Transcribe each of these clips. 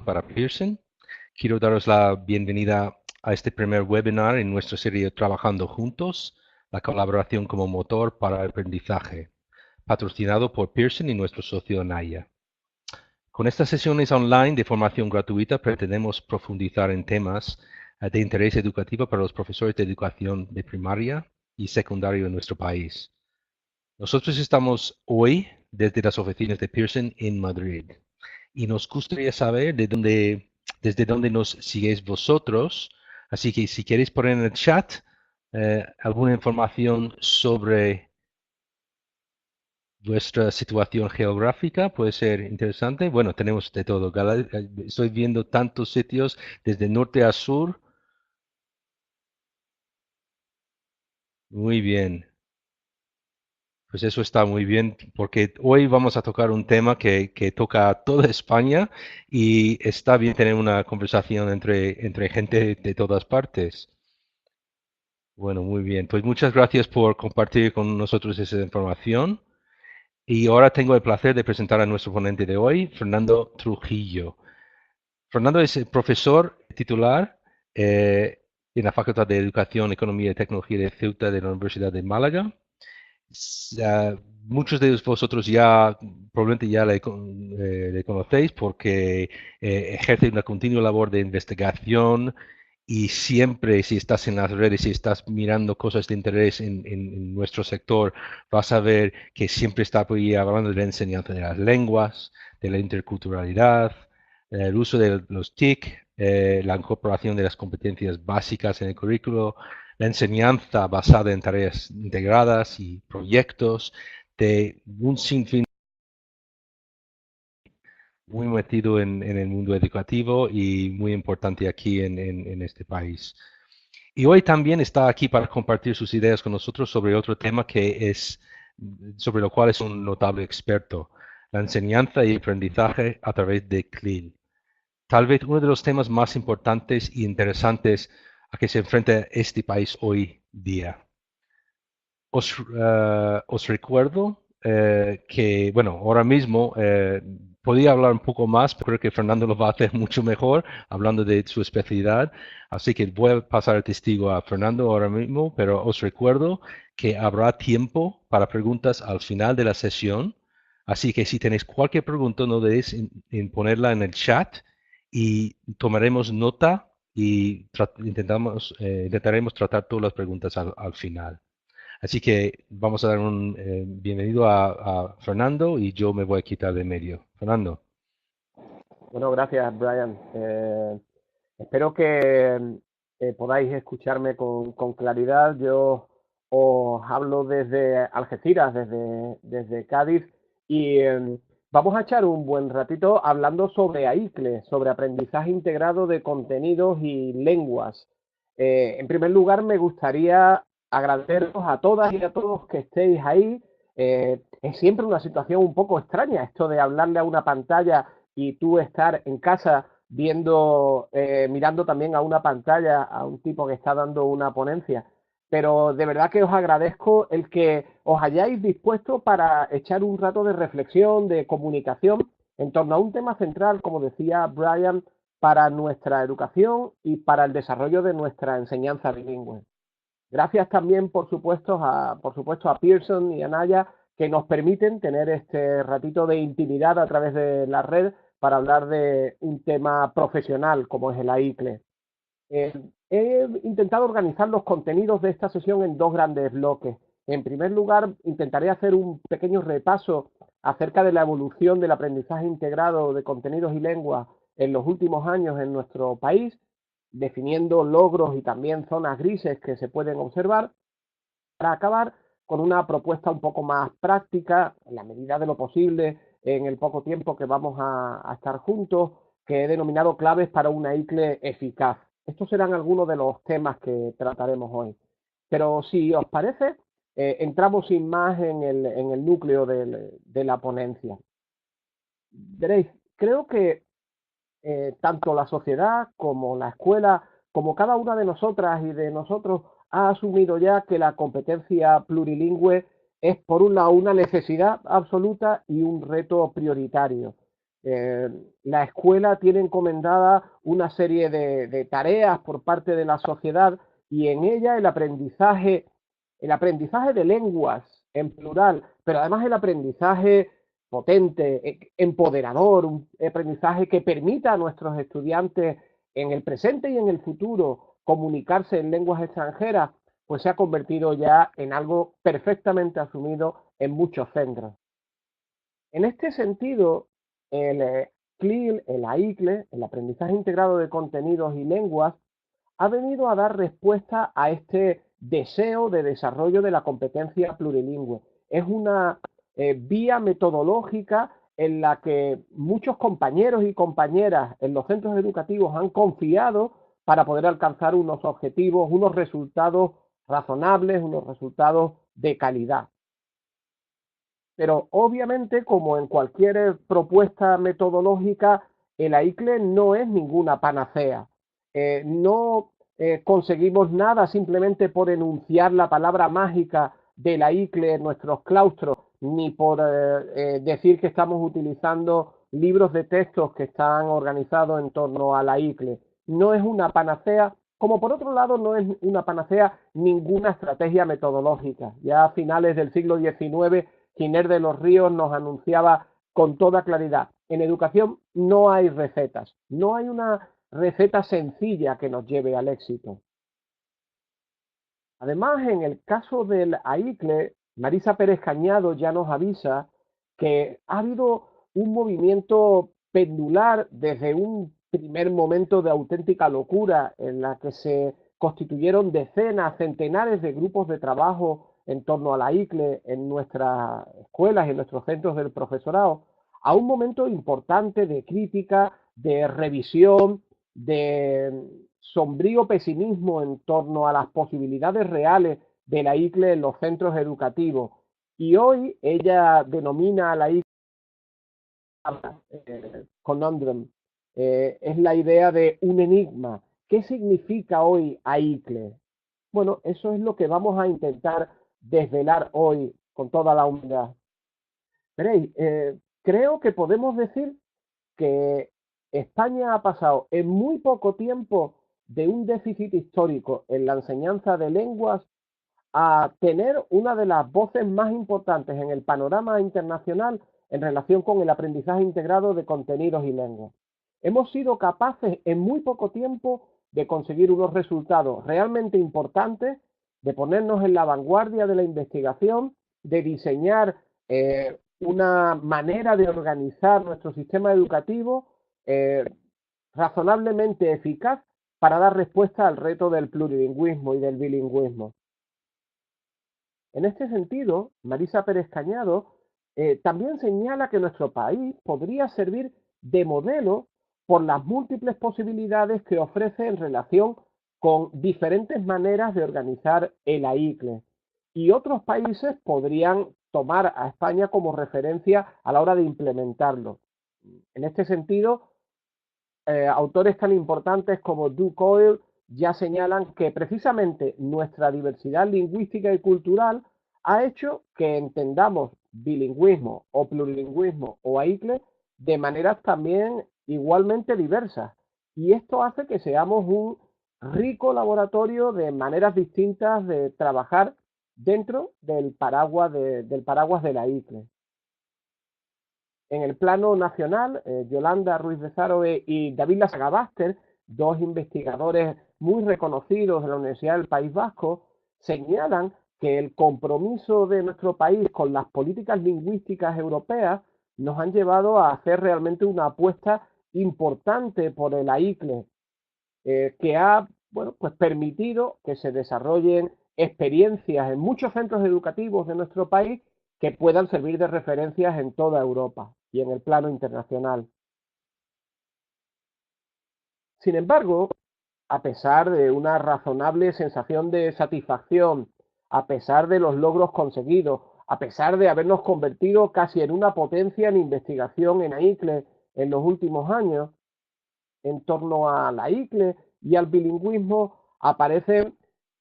para Pearson. Quiero daros la bienvenida a este primer webinar en nuestra serie Trabajando Juntos, la colaboración como motor para el aprendizaje, patrocinado por Pearson y nuestro socio Naya. Con estas sesiones online de formación gratuita pretendemos profundizar en temas de interés educativo para los profesores de educación de primaria y secundaria en nuestro país. Nosotros estamos hoy desde las oficinas de Pearson en Madrid y nos gustaría saber desde dónde nos sigues vosotros. Así que si queréis poner en el chat alguna información sobre vuestra situación geográfica, puede ser interesante. Bueno, tenemos de todo. Estoy viendo tantos sitios desde norte a sur. Muy bien. Pues eso está muy bien, porque hoy vamos a tocar un tema que toca a toda España y está bien tener una conversación entre gente de todas partes. Bueno, muy bien. Pues muchas gracias por compartir con nosotros esa información. Y ahora tengo el placer de presentar a nuestro ponente de hoy, Fernando Trujillo. Fernando es el profesor titular en la Facultad de Educación, Economía y Tecnología de Ceuta de la Universidad de Málaga. Ah, muchos de vosotros ya probablemente ya le conocéis porque ejerce una continua labor de investigación y siempre si estás en las redes, si estás mirando cosas de interés en nuestro sector, vas a ver que siempre está por ahí hablando de la enseñanza de las lenguas, de la interculturalidad, el uso de los TIC, la incorporación de las competencias básicas en el currículo, la enseñanza basada en tareas integradas y proyectos de un sinfín muy metido en el mundo educativo y muy importante aquí en este país. Y hoy también está aquí para compartir sus ideas con nosotros sobre otro tema sobre lo cual es un notable experto, la enseñanza y aprendizaje a través de CLIL. Tal vez uno de los temas más importantes e interesantes a que se enfrenta este país hoy día. Os recuerdo que, bueno, ahora mismo podía hablar un poco más, pero creo que Fernando lo va a hacer mucho mejor hablando de su especialidad. Así que voy a pasar el testigo a Fernando ahora mismo, pero os recuerdo que habrá tiempo para preguntas al final de la sesión. Así que si tenéis cualquier pregunta, no dudéis en ponerla en el chat y tomaremos nota y intentaremos tratar todas las preguntas al final. Así que vamos a dar un bienvenido a Fernando y yo me voy a quitar de medio. Fernando. Bueno, gracias, Brian. Espero que podáis escucharme con claridad. Yo os hablo desde Algeciras, desde Cádiz, y vamos a echar un buen ratito hablando sobre AICLE, sobre aprendizaje integrado de contenidos y lenguas. En primer lugar, me gustaría agradeceros a todas y a todos que estéis ahí. Es siempre una situación un poco extraña esto de hablarle a una pantalla y tú estar en casa viendo, mirando también a una pantalla a un tipo que está dando una ponencia. Pero de verdad que os agradezco el que os hayáis dispuesto para echar un rato de reflexión, de comunicación en torno a un tema central, como decía Brian, para nuestra educación y para el desarrollo de nuestra enseñanza bilingüe. Gracias también, por supuesto, a Pearson y a Naya, que nos permiten tener este ratito de intimidad a través de la red para hablar de un tema profesional como es el AICLE. Eh, He intentado organizar los contenidos de esta sesión en dos grandes bloques. En primer lugar, intentaré hacer un pequeño repaso acerca de la evolución del aprendizaje integrado de contenidos y lenguas en los últimos años en nuestro país, definiendo logros y también zonas grises que se pueden observar, para acabar con una propuesta un poco más práctica, en la medida de lo posible, en el poco tiempo que vamos a estar juntos, que he denominado claves para una ICLE eficaz. Estos serán algunos de los temas que trataremos hoy. Pero si os parece, entramos sin más en el núcleo de la ponencia. Veréis, creo que tanto la sociedad como la escuela, como cada una de nosotras y de nosotros, ha asumido ya que la competencia plurilingüe es, por un lado, una necesidad absoluta y un reto prioritario. Eh, la escuela tiene encomendada una serie de tareas por parte de la sociedad y en ella el aprendizaje de lenguas en plural, pero además el aprendizaje potente, empoderador, un aprendizaje que permita a nuestros estudiantes en el presente y en el futuro comunicarse en lenguas extranjeras, pues se ha convertido ya en algo perfectamente asumido en muchos centros. En este sentido, el CLIL, el AICLE, el aprendizaje integrado de contenidos y lenguas, ha venido a dar respuesta a este deseo de desarrollo de la competencia plurilingüe. Es una vía metodológica en la que muchos compañeros y compañeras en los centros educativos han confiado para poder alcanzar unos objetivos, unos resultados razonables, unos resultados de calidad. Pero obviamente, como en cualquier propuesta metodológica, el AICLE no es ninguna panacea. No conseguimos nada simplemente por enunciar la palabra mágica del AICLE en nuestros claustros, ni por decir que estamos utilizando libros de textos que están organizados en torno a la AICLE. No es una panacea, como por otro lado no es una panacea ninguna estrategia metodológica. Ya a finales del siglo XIX Giner de los Ríos nos anunciaba con toda claridad, en educación no hay recetas, no hay una receta sencilla que nos lleve al éxito. Además, en el caso del AICLE, Marisa Pérez Cañado ya nos avisa que ha habido un movimiento pendular desde un primer momento de auténtica locura en la que se constituyeron decenas, centenares de grupos de trabajo en torno a la ICLE en nuestras escuelas y en nuestros centros del profesorado, a un momento importante de crítica, de revisión, de sombrío pesimismo en torno a las posibilidades reales de la ICLE en los centros educativos. Y hoy ella denomina a la ICLE conundrum. Es la idea de un enigma. ¿Qué significa hoy AICLE? Bueno, eso es lo que vamos a intentar desvelar hoy con toda la humildad. Veréis, creo que podemos decir que España ha pasado en muy poco tiempo de un déficit histórico en la enseñanza de lenguas a tener una de las voces más importantes en el panorama internacional en relación con el aprendizaje integrado de contenidos y lenguas. Hemos sido capaces en muy poco tiempo de conseguir unos resultados realmente importantes, de ponernos en la vanguardia de la investigación, de diseñar una manera de organizar nuestro sistema educativo eh, razonablemente eficaz para dar respuesta al reto del plurilingüismo y del bilingüismo. En este sentido, Marisa Pérez Cañado también señala que nuestro país podría servir de modelo por las múltiples posibilidades que ofrece en relación con diferentes maneras de organizar el AICLE. Y otros países podrían tomar a España como referencia a la hora de implementarlo. En este sentido, autores tan importantes como Doug Coyle ya señalan que precisamente nuestra diversidad lingüística y cultural ha hecho que entendamos bilingüismo o plurilingüismo o AICLE de maneras también igualmente diversas. Y esto hace que seamos un rico laboratorio de maneras distintas de trabajar dentro del paraguas de la ICLE. En el plano nacional, Yolanda Ruiz de Sarobe y David Lasagabaster, dos investigadores muy reconocidos de la Universidad del País Vasco, señalan que el compromiso de nuestro país con las políticas lingüísticas europeas nos han llevado a hacer realmente una apuesta importante por el AICLE, que ha pues permitido que se desarrollen experiencias en muchos centros educativos de nuestro país que puedan servir de referencias en toda Europa y en el plano internacional. Sin embargo, a pesar de una razonable sensación de satisfacción, a pesar de los logros conseguidos, a pesar de habernos convertido casi en una potencia en investigación en AICLE en los últimos años, en torno a la ICLE y al bilingüismo aparecen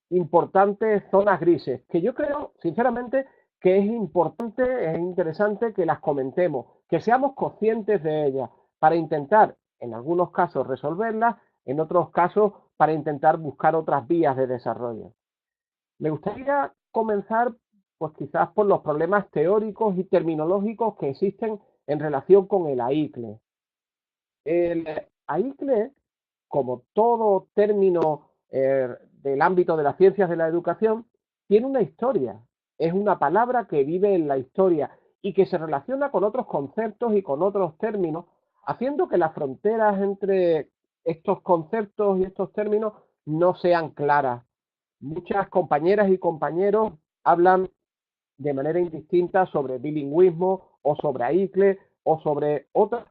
importantes zonas grises, que yo creo, sinceramente, que es importante, es interesante que las comentemos, que seamos conscientes de ellas para intentar, en algunos casos, resolverlas, en otros casos, para intentar buscar otras vías de desarrollo. Me gustaría comenzar, pues quizás por los problemas teóricos y terminológicos que existen en relación con el AICLE. El AICLE, como todo término del ámbito de las ciencias de la educación, tiene una historia. Es una palabra que vive en la historia y que se relaciona con otros conceptos y con otros términos, haciendo que las fronteras entre estos conceptos y estos términos no sean claras. Muchas compañeras y compañeros hablan de manera indistinta sobre bilingüismo o sobre AICLE o sobre otras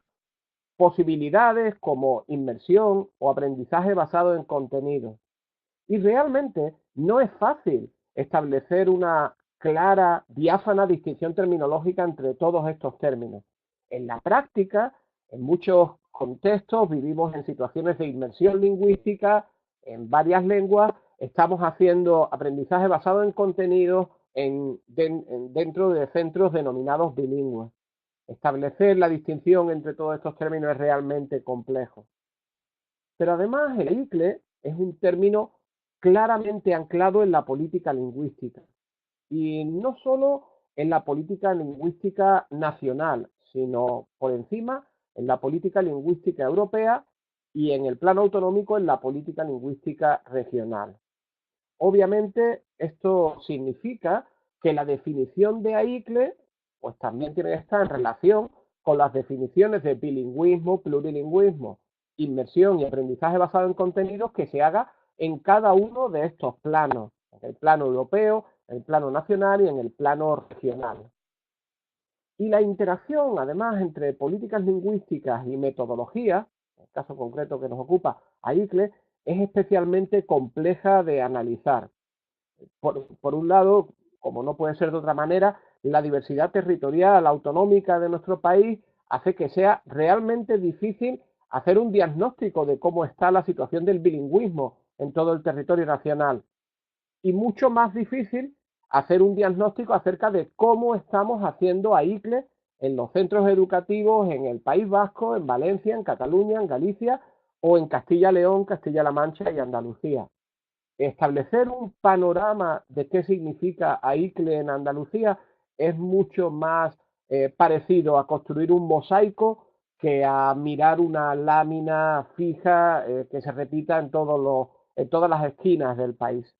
posibilidades como inmersión o aprendizaje basado en contenido. Y realmente no es fácil establecer una clara, diáfana distinción terminológica entre todos estos términos. En la práctica, en muchos contextos, vivimos en situaciones de inmersión lingüística en varias lenguas, estamos haciendo aprendizaje basado en contenidos dentro de centros denominados bilingües. Establecer la distinción entre todos estos términos es realmente complejo. Pero además el ICLE es un término claramente anclado en la política lingüística. Y no solo en la política lingüística nacional, sino por encima en la política lingüística europea y en el plano autonómico en la política lingüística regional. Obviamente esto significa que la definición de AICLE pues también tiene que estar en relación con las definiciones de bilingüismo, plurilingüismo, inmersión y aprendizaje basado en contenidos que se haga en cada uno de estos planos, en el plano europeo, en el plano nacional y en el plano regional. Y la interacción, además, entre políticas lingüísticas y metodologías, en el caso concreto que nos ocupa AICLE, es especialmente compleja de analizar. Por un lado, como no puede ser de otra manera, la diversidad territorial autonómica de nuestro país hace que sea realmente difícil hacer un diagnóstico de cómo está la situación del bilingüismo en todo el territorio nacional y mucho más difícil hacer un diagnóstico acerca de cómo estamos haciendo AICLE en los centros educativos en el País Vasco, en Valencia, en Cataluña, en Galicia o en Castilla-León, Castilla-La Mancha y Andalucía. Establecer un panorama de qué significa AICLE en Andalucía es mucho más parecido a construir un mosaico que a mirar una lámina fija que se repita en todas las esquinas del país.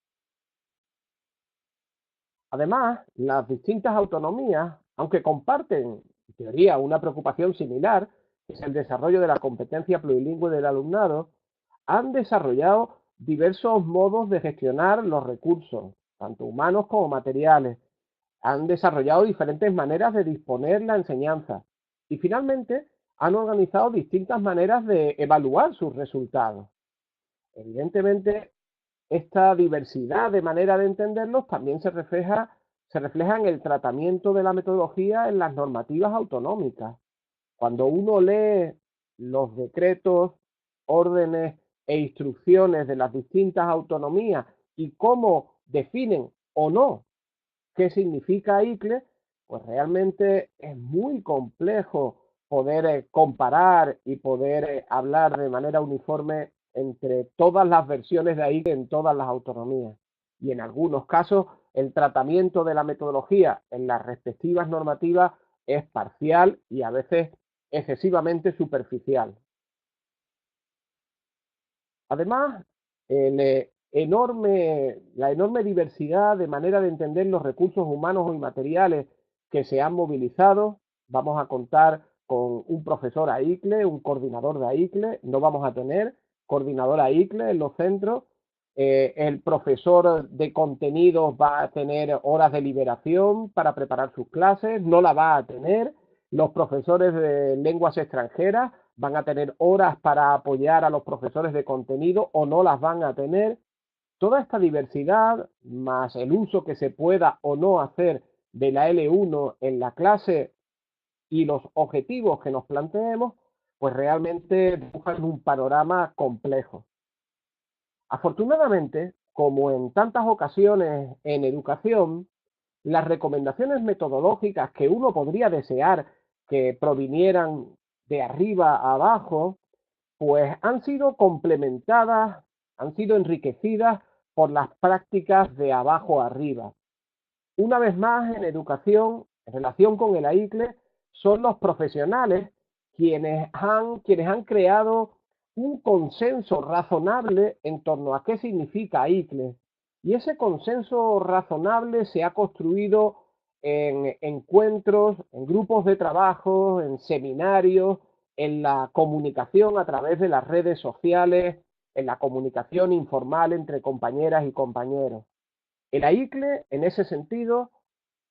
Además, las distintas autonomías, aunque comparten, en teoría, una preocupación similar, que es el desarrollo de la competencia plurilingüe del alumnado, han desarrollado diversos modos de gestionar los recursos, tanto humanos como materiales. Han desarrollado diferentes maneras de disponer la enseñanza y finalmente han organizado distintas maneras de evaluar sus resultados. Evidentemente, esta diversidad de manera de entenderlos también se refleja en el tratamiento de la metodología en las normativas autonómicas. Cuando uno lee los decretos, órdenes e instrucciones de las distintas autonomías y cómo definen o no qué significa ICLE, pues realmente es muy complejo poder comparar y poder hablar de manera uniforme entre todas las versiones de ICLE en todas las autonomías. Y en algunos casos el tratamiento de la metodología en las respectivas normativas es parcial y a veces excesivamente superficial. Además, la enorme diversidad de manera de entender los recursos humanos y materiales que se han movilizado, vamos a contar con un profesor AICLE, un coordinador de AICLE, no vamos a tener coordinador AICLE en los centros, el profesor de contenidos va a tener horas de liberación para preparar sus clases, no la va a tener, los profesores de lenguas extranjeras van a tener horas para apoyar a los profesores de contenido o no las van a tener. Toda esta diversidad, más el uso que se pueda o no hacer de la L1 en la clase y los objetivos que nos planteemos, pues realmente dibujan un panorama complejo. Afortunadamente, como en tantas ocasiones en educación, las recomendaciones metodológicas que uno podría desear que provinieran de arriba a abajo, pues han sido complementadas, han sido enriquecidas por las prácticas de abajo a arriba. Una vez más, en educación, en relación con el AICLE, son los profesionales quienes han creado un consenso razonable en torno a qué significa AICLE. Y ese consenso razonable se ha construido en encuentros, en grupos de trabajo, en seminarios, en la comunicación a través de las redes sociales, en la comunicación informal entre compañeras y compañeros. El AICLE, en ese sentido,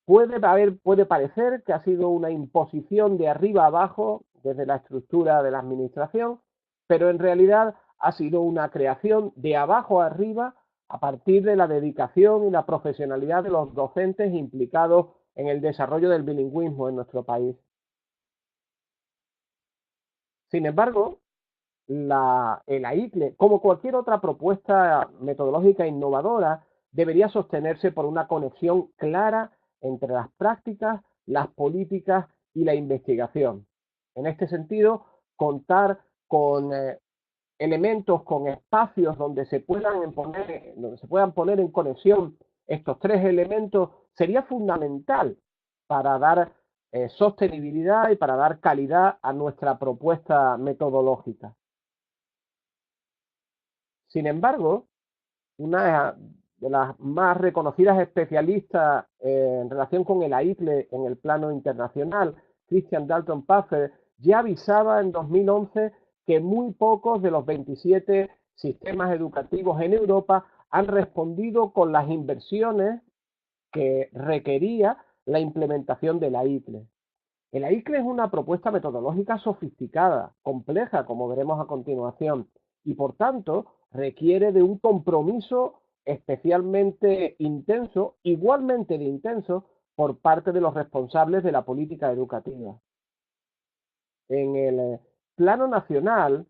puede parecer que ha sido una imposición de arriba a abajo desde la estructura de la administración, pero en realidad ha sido una creación de abajo a arriba a partir de la dedicación y la profesionalidad de los docentes implicados en el desarrollo del bilingüismo en nuestro país. Sin embargo, el AICLE, como cualquier otra propuesta metodológica innovadora, debería sostenerse por una conexión clara entre las prácticas, las políticas y la investigación. En este sentido, contar con elementos, con espacios donde se puedan poner en conexión estos tres elementos sería fundamental para dar sostenibilidad y para dar calidad a nuestra propuesta metodológica. Sin embargo, una de las más reconocidas especialistas en relación con el AICLE en el plano internacional, Christian Dalton Puffer, ya avisaba en 2011 que muy pocos de los 27 sistemas educativos en Europa han respondido con las inversiones que requería la implementación del AICLE. El AICLE es una propuesta metodológica sofisticada, compleja, como veremos a continuación, y por tanto requiere de un compromiso especialmente intenso, igualmente de intenso, por parte de los responsables de la política educativa. En el plano nacional,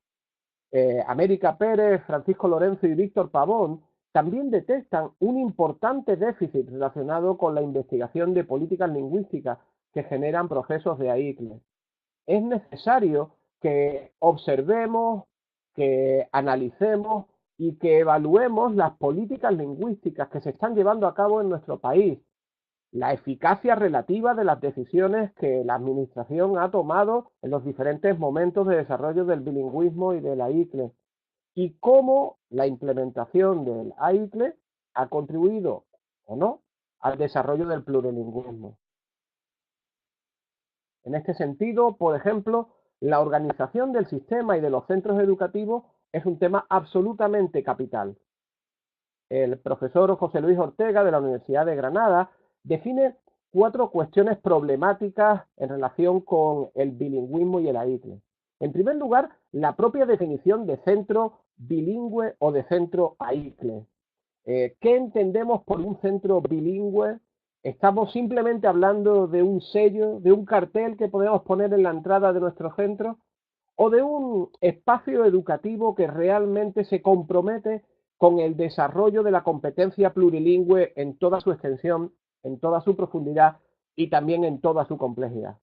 América Pérez, Francisco Lorenzo y Víctor Pavón también detectan un importante déficit relacionado con la investigación de políticas lingüísticas que generan procesos de AICLE. Es necesario que observemos, que analicemos y que evaluemos las políticas lingüísticas que se están llevando a cabo en nuestro país, la eficacia relativa de las decisiones que la Administración ha tomado en los diferentes momentos de desarrollo del bilingüismo y de la ICLE, y cómo la implementación del AICLE ha contribuido o no al desarrollo del plurilingüismo. En este sentido, por ejemplo, la organización del sistema y de los centros educativos es un tema absolutamente capital. El profesor José Luis Ortega de la Universidad de Granada define 4 cuestiones problemáticas en relación con el bilingüismo y el AICLE. En primer lugar, la propia definición de centro bilingüe o de centro AICLE. ¿Qué entendemos por un centro bilingüe? ¿Estamos simplemente hablando de un sello, de un cartel que podemos poner en la entrada de nuestro centro? ¿O de un espacio educativo que realmente se compromete con el desarrollo de la competencia plurilingüe en toda su extensión, en toda su profundidad y también en toda su complejidad?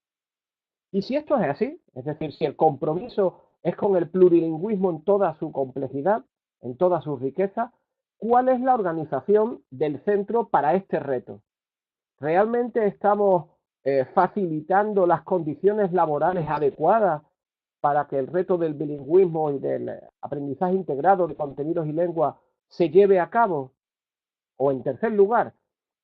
Y si esto es así, es decir, si el compromiso es con el plurilingüismo en toda su complejidad, en toda su riqueza, ¿cuál es la organización del centro para este reto? ¿Realmente estamos facilitando las condiciones laborales adecuadas para que el reto del bilingüismo y del aprendizaje integrado de contenidos y lenguas se lleve a cabo? O en tercer lugar,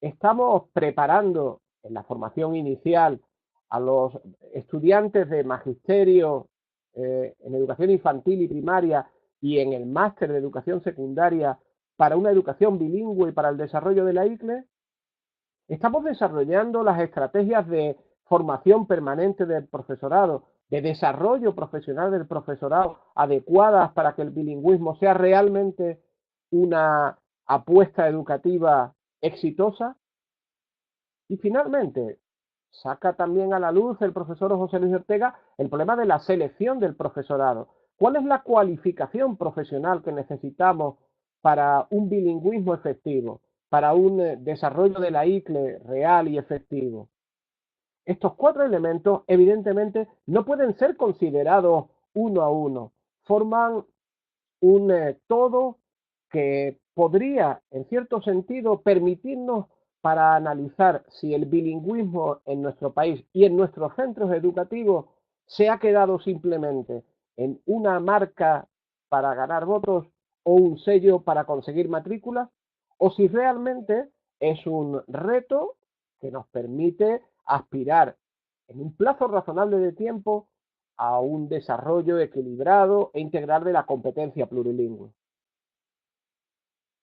estamos preparando en la formación inicial a los estudiantes de magisterio en educación infantil y primaria y en el máster de educación secundaria para una educación bilingüe y para el desarrollo de la ICLE. Estamos desarrollando las estrategias de formación permanente del profesorado, de desarrollo profesional del profesorado, adecuadas para que el bilingüismo sea realmente una apuesta educativa exitosa. Y finalmente, saca también a la luz el profesor José Luis Ortega el problema de la selección del profesorado. ¿Cuál es la cualificación profesional que necesitamos para un bilingüismo efectivo, para un desarrollo de la ICLE real y efectivo? Estos cuatro elementos, evidentemente, no pueden ser considerados uno a uno. Forman un todo que podría, en cierto sentido, permitirnos para analizar si el bilingüismo en nuestro país y en nuestros centros educativos se ha quedado simplemente en una marca para ganar votos o un sello para conseguir matrículas, o si realmente es un reto que nos permite aspirar en un plazo razonable de tiempo a un desarrollo equilibrado e integral de la competencia plurilingüe.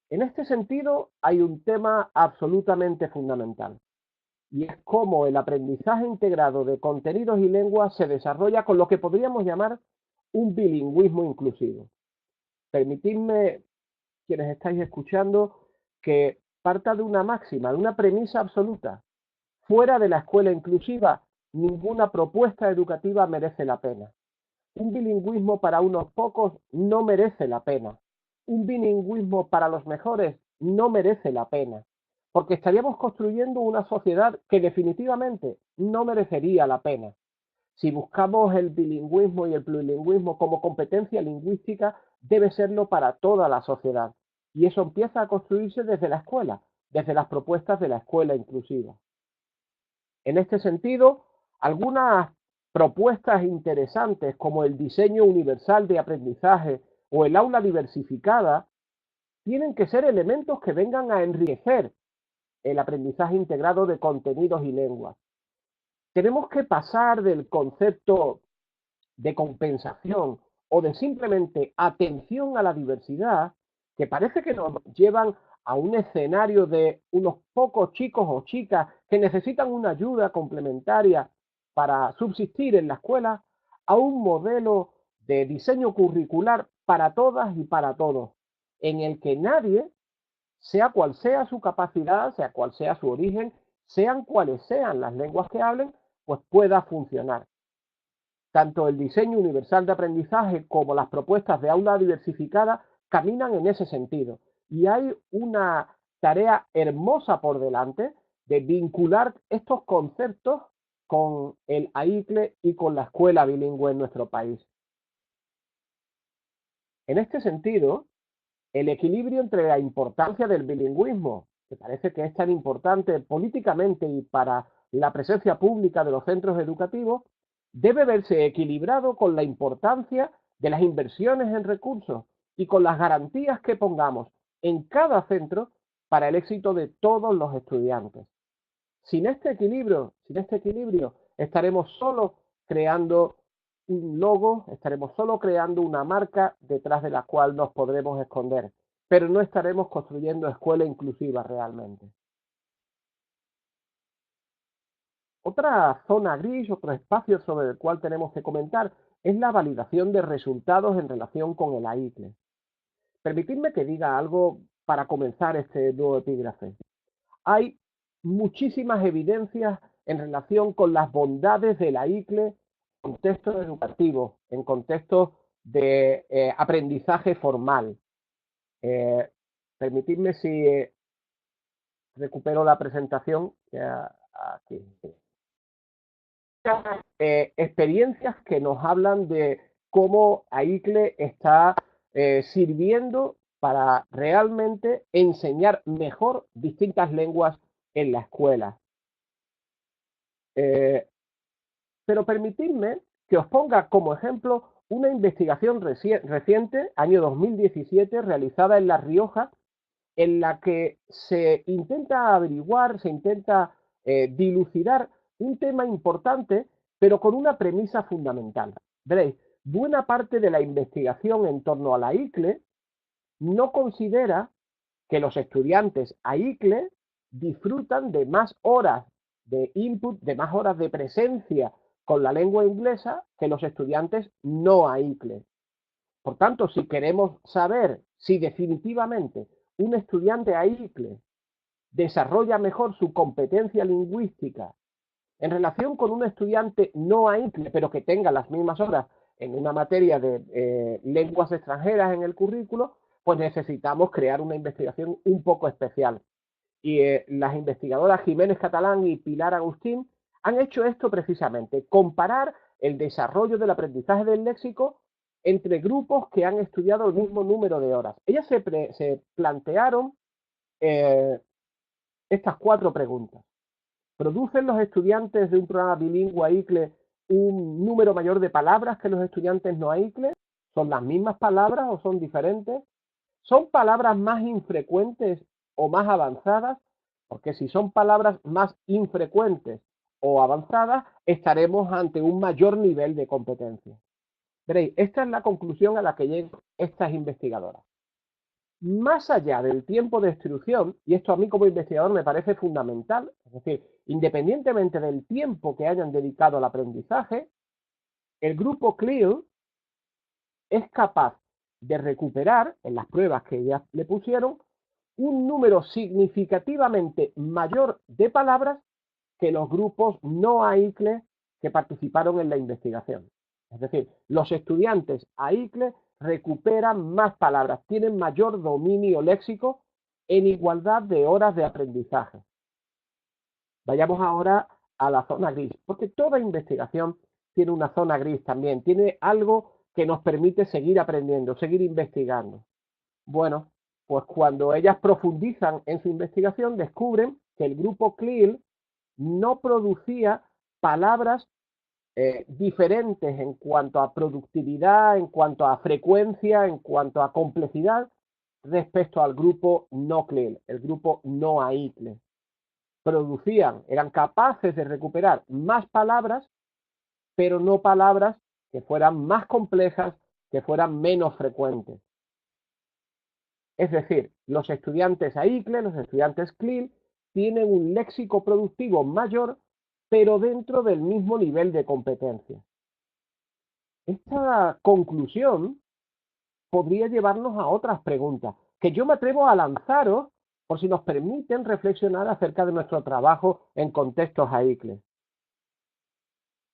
En este sentido, hay un tema absolutamente fundamental, y es cómo el aprendizaje integrado de contenidos y lenguas se desarrolla con lo que podríamos llamar un bilingüismo inclusivo. Permitidme, quienes estáis escuchando, que parta de una máxima, de una premisa absoluta. Fuera de la escuela inclusiva, ninguna propuesta educativa merece la pena. Un bilingüismo para unos pocos no merece la pena. Un bilingüismo para los mejores no merece la pena, porque estaríamos construyendo una sociedad que definitivamente no merecería la pena. Si buscamos el bilingüismo y el plurilingüismo como competencia lingüística, debe serlo para toda la sociedad. Y eso empieza a construirse desde la escuela, desde las propuestas de la escuela inclusiva. En este sentido, algunas propuestas interesantes como el diseño universal de aprendizaje o el aula diversificada tienen que ser elementos que vengan a enriquecer el aprendizaje integrado de contenidos y lenguas. Tenemos que pasar del concepto de compensación o de simplemente atención a la diversidad, que parece que nos llevan a un escenario de unos pocos chicos o chicas que necesitan una ayuda complementaria para subsistir en la escuela, a un modelo de diseño curricular para todas y para todos, en el que nadie, sea cual sea su capacidad, sea cual sea su origen, sean cuales sean las lenguas que hablen, pues pueda funcionar. Tanto el diseño universal de aprendizaje como las propuestas de aula diversificada caminan en ese sentido. Y hay una tarea hermosa por delante de vincular estos conceptos con el AICLE y con la escuela bilingüe en nuestro país. En este sentido, el equilibrio entre la importancia del bilingüismo, que parece que es tan importante políticamente y para la presencia pública de los centros educativos, debe verse equilibrado con la importancia de las inversiones en recursos y con las garantías que pongamos en cada centro para el éxito de todos los estudiantes. Sin este equilibrio, estaremos solo creando un logo, estaremos solo creando una marca detrás de la cual nos podremos esconder, pero no estaremos construyendo escuela inclusiva realmente. Otra zona gris, otro espacio sobre el cual tenemos que comentar es la validación de resultados en relación con el AICLE. Permitidme que diga algo para comenzar este nuevo epígrafe. Hay muchísimas evidencias en relación con las bondades de la ICLE en contextos educativos, en contextos de aprendizaje formal. Eh, Permitidme si recupero la presentación. Aquí. Experiencias que nos hablan de cómo AICLE está sirviendo para realmente enseñar mejor distintas lenguas en la escuela. Pero permitidme que os ponga como ejemplo una investigación reciente, año 2017, realizada en La Rioja, en la que se intenta averiguar, se intenta dilucidar un tema importante, pero con una premisa fundamental. Veréis, buena parte de la investigación en torno a la ICLE no considera que los estudiantes AICLE disfrutan de más horas de input, de más horas de presencia con la lengua inglesa que los estudiantes no AICLE. Por tanto, si queremos saber si definitivamente un estudiante AICLE desarrolla mejor su competencia lingüística en relación con un estudiante no AICLE, pero que tenga las mismas horas en una materia de lenguas extranjeras en el currículo, pues necesitamos crear una investigación un poco especial. Y las investigadoras Jiménez Catalán y Pilar Agustín han hecho esto precisamente, comparar el desarrollo del aprendizaje del léxico entre grupos que han estudiado el mismo número de horas. Ellas se plantearon estas 4 preguntas. ¿Producen los estudiantes de un programa bilingüe AICLE un número mayor de palabras que los estudiantes no AICLE? ¿Son las mismas palabras o son diferentes? ¿Son palabras más infrecuentes o más avanzadas? Porque si son palabras más infrecuentes o avanzadas, estaremos ante un mayor nivel de competencia. Veréis, esta es la conclusión a la que llegan estas investigadoras. Más allá del tiempo de instrucción, y esto a mí como investigador me parece fundamental, es decir, independientemente del tiempo que hayan dedicado al aprendizaje, el grupo CLIL es capaz de recuperar, en las pruebas que ya le pusieron, un número significativamente mayor de palabras que los grupos no AICLE que participaron en la investigación. Es decir, los estudiantes AICLE recuperan más palabras, tienen mayor dominio léxico en igualdad de horas de aprendizaje. Vayamos ahora a la zona gris, porque toda investigación tiene una zona gris también, tiene algo que nos permite seguir aprendiendo, seguir investigando. Bueno, pues cuando ellas profundizan en su investigación, descubren que el grupo CLIL no producía palabras diferentes en cuanto a productividad, en cuanto a frecuencia, en cuanto a complejidad, respecto al grupo no CLIL, el grupo no AICLE. Eran capaces de recuperar más palabras, pero no palabras que fueran más complejas, que fueran menos frecuentes. Es decir, los estudiantes AICLE, los estudiantes CLIL, tienen un léxico productivo mayor, pero dentro del mismo nivel de competencia. Esta conclusión podría llevarnos a otras preguntas, que yo me atrevo a lanzaros por si nos permiten reflexionar acerca de nuestro trabajo en contextos AICLE.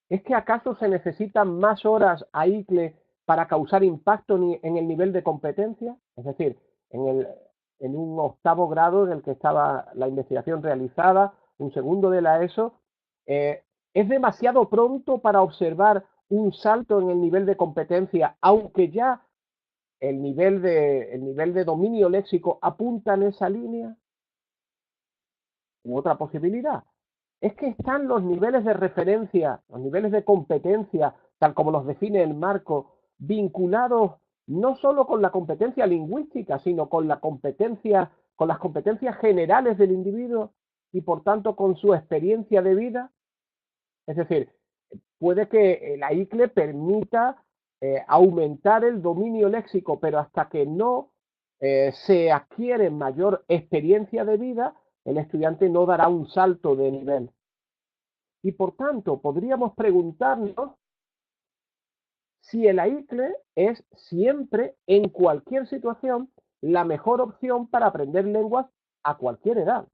¿Es que acaso se necesitan más horas AICLE para causar impacto en el nivel de competencia? Es decir, en un 8º grado en el que estaba la investigación realizada, un segundo de la ESO, ¿es demasiado pronto para observar un salto en el nivel de competencia, aunque ya el nivel de dominio léxico apunta en esa línea? U otra posibilidad es que están los niveles de referencia, los niveles de competencia, tal como los define el marco, vinculados no solo con la competencia lingüística, sino con las competencias generales del individuo y por tanto con su experiencia de vida. Es decir, puede que la ICLE permita aumentar el dominio léxico, pero hasta que no se adquiere mayor experiencia de vida, el estudiante no dará un salto de nivel. Y por tanto, podríamos preguntarnos si el AICLE es siempre, en cualquier situación, la mejor opción para aprender lenguas a cualquier edad.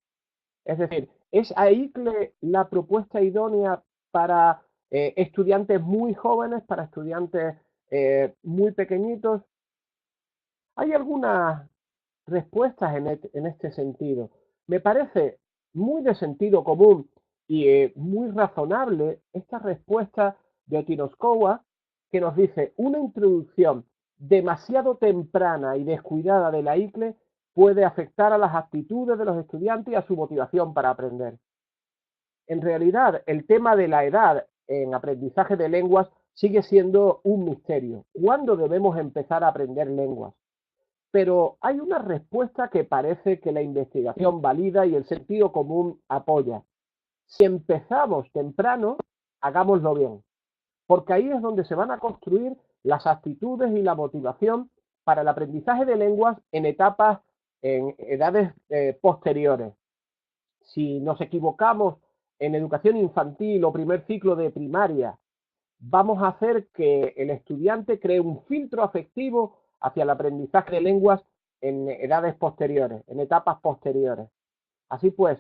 Es decir, ¿es AICLE la propuesta idónea para estudiantes muy jóvenes, para estudiantes muy pequeñitos? Hay algunas respuestas en este sentido. Me parece muy de sentido común y muy razonable esta respuesta de Otinoskowa, que nos dice: una introducción demasiado temprana y descuidada de la ICLE puede afectar a las actitudes de los estudiantes y a su motivación para aprender. En realidad, el tema de la edad en aprendizaje de lenguas sigue siendo un misterio. ¿Cuándo debemos empezar a aprender lenguas? Pero hay una respuesta que parece que la investigación valida y el sentido común apoya. Si empezamos temprano, hagámoslo bien, porque ahí es donde se van a construir las actitudes y la motivación para el aprendizaje de lenguas en edades posteriores. Si nos equivocamos en educación infantil o primer ciclo de primaria, vamos a hacer que el estudiante cree un filtro afectivo hacia el aprendizaje de lenguas en edades posteriores, en etapas posteriores. Así pues,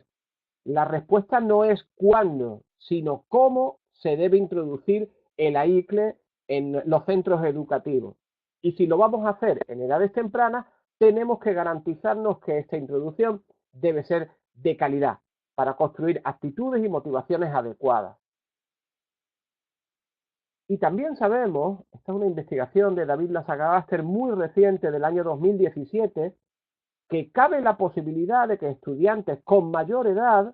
la respuesta no es cuándo, sino cómo se debe introducir el AICLE en los centros educativos. Y si lo vamos a hacer en edades tempranas, tenemos que garantizarnos que esta introducción debe ser de calidad para construir actitudes y motivaciones adecuadas. Y también sabemos, esta es una investigación de David Lasagaraster muy reciente del año 2017, que cabe la posibilidad de que estudiantes con mayor edad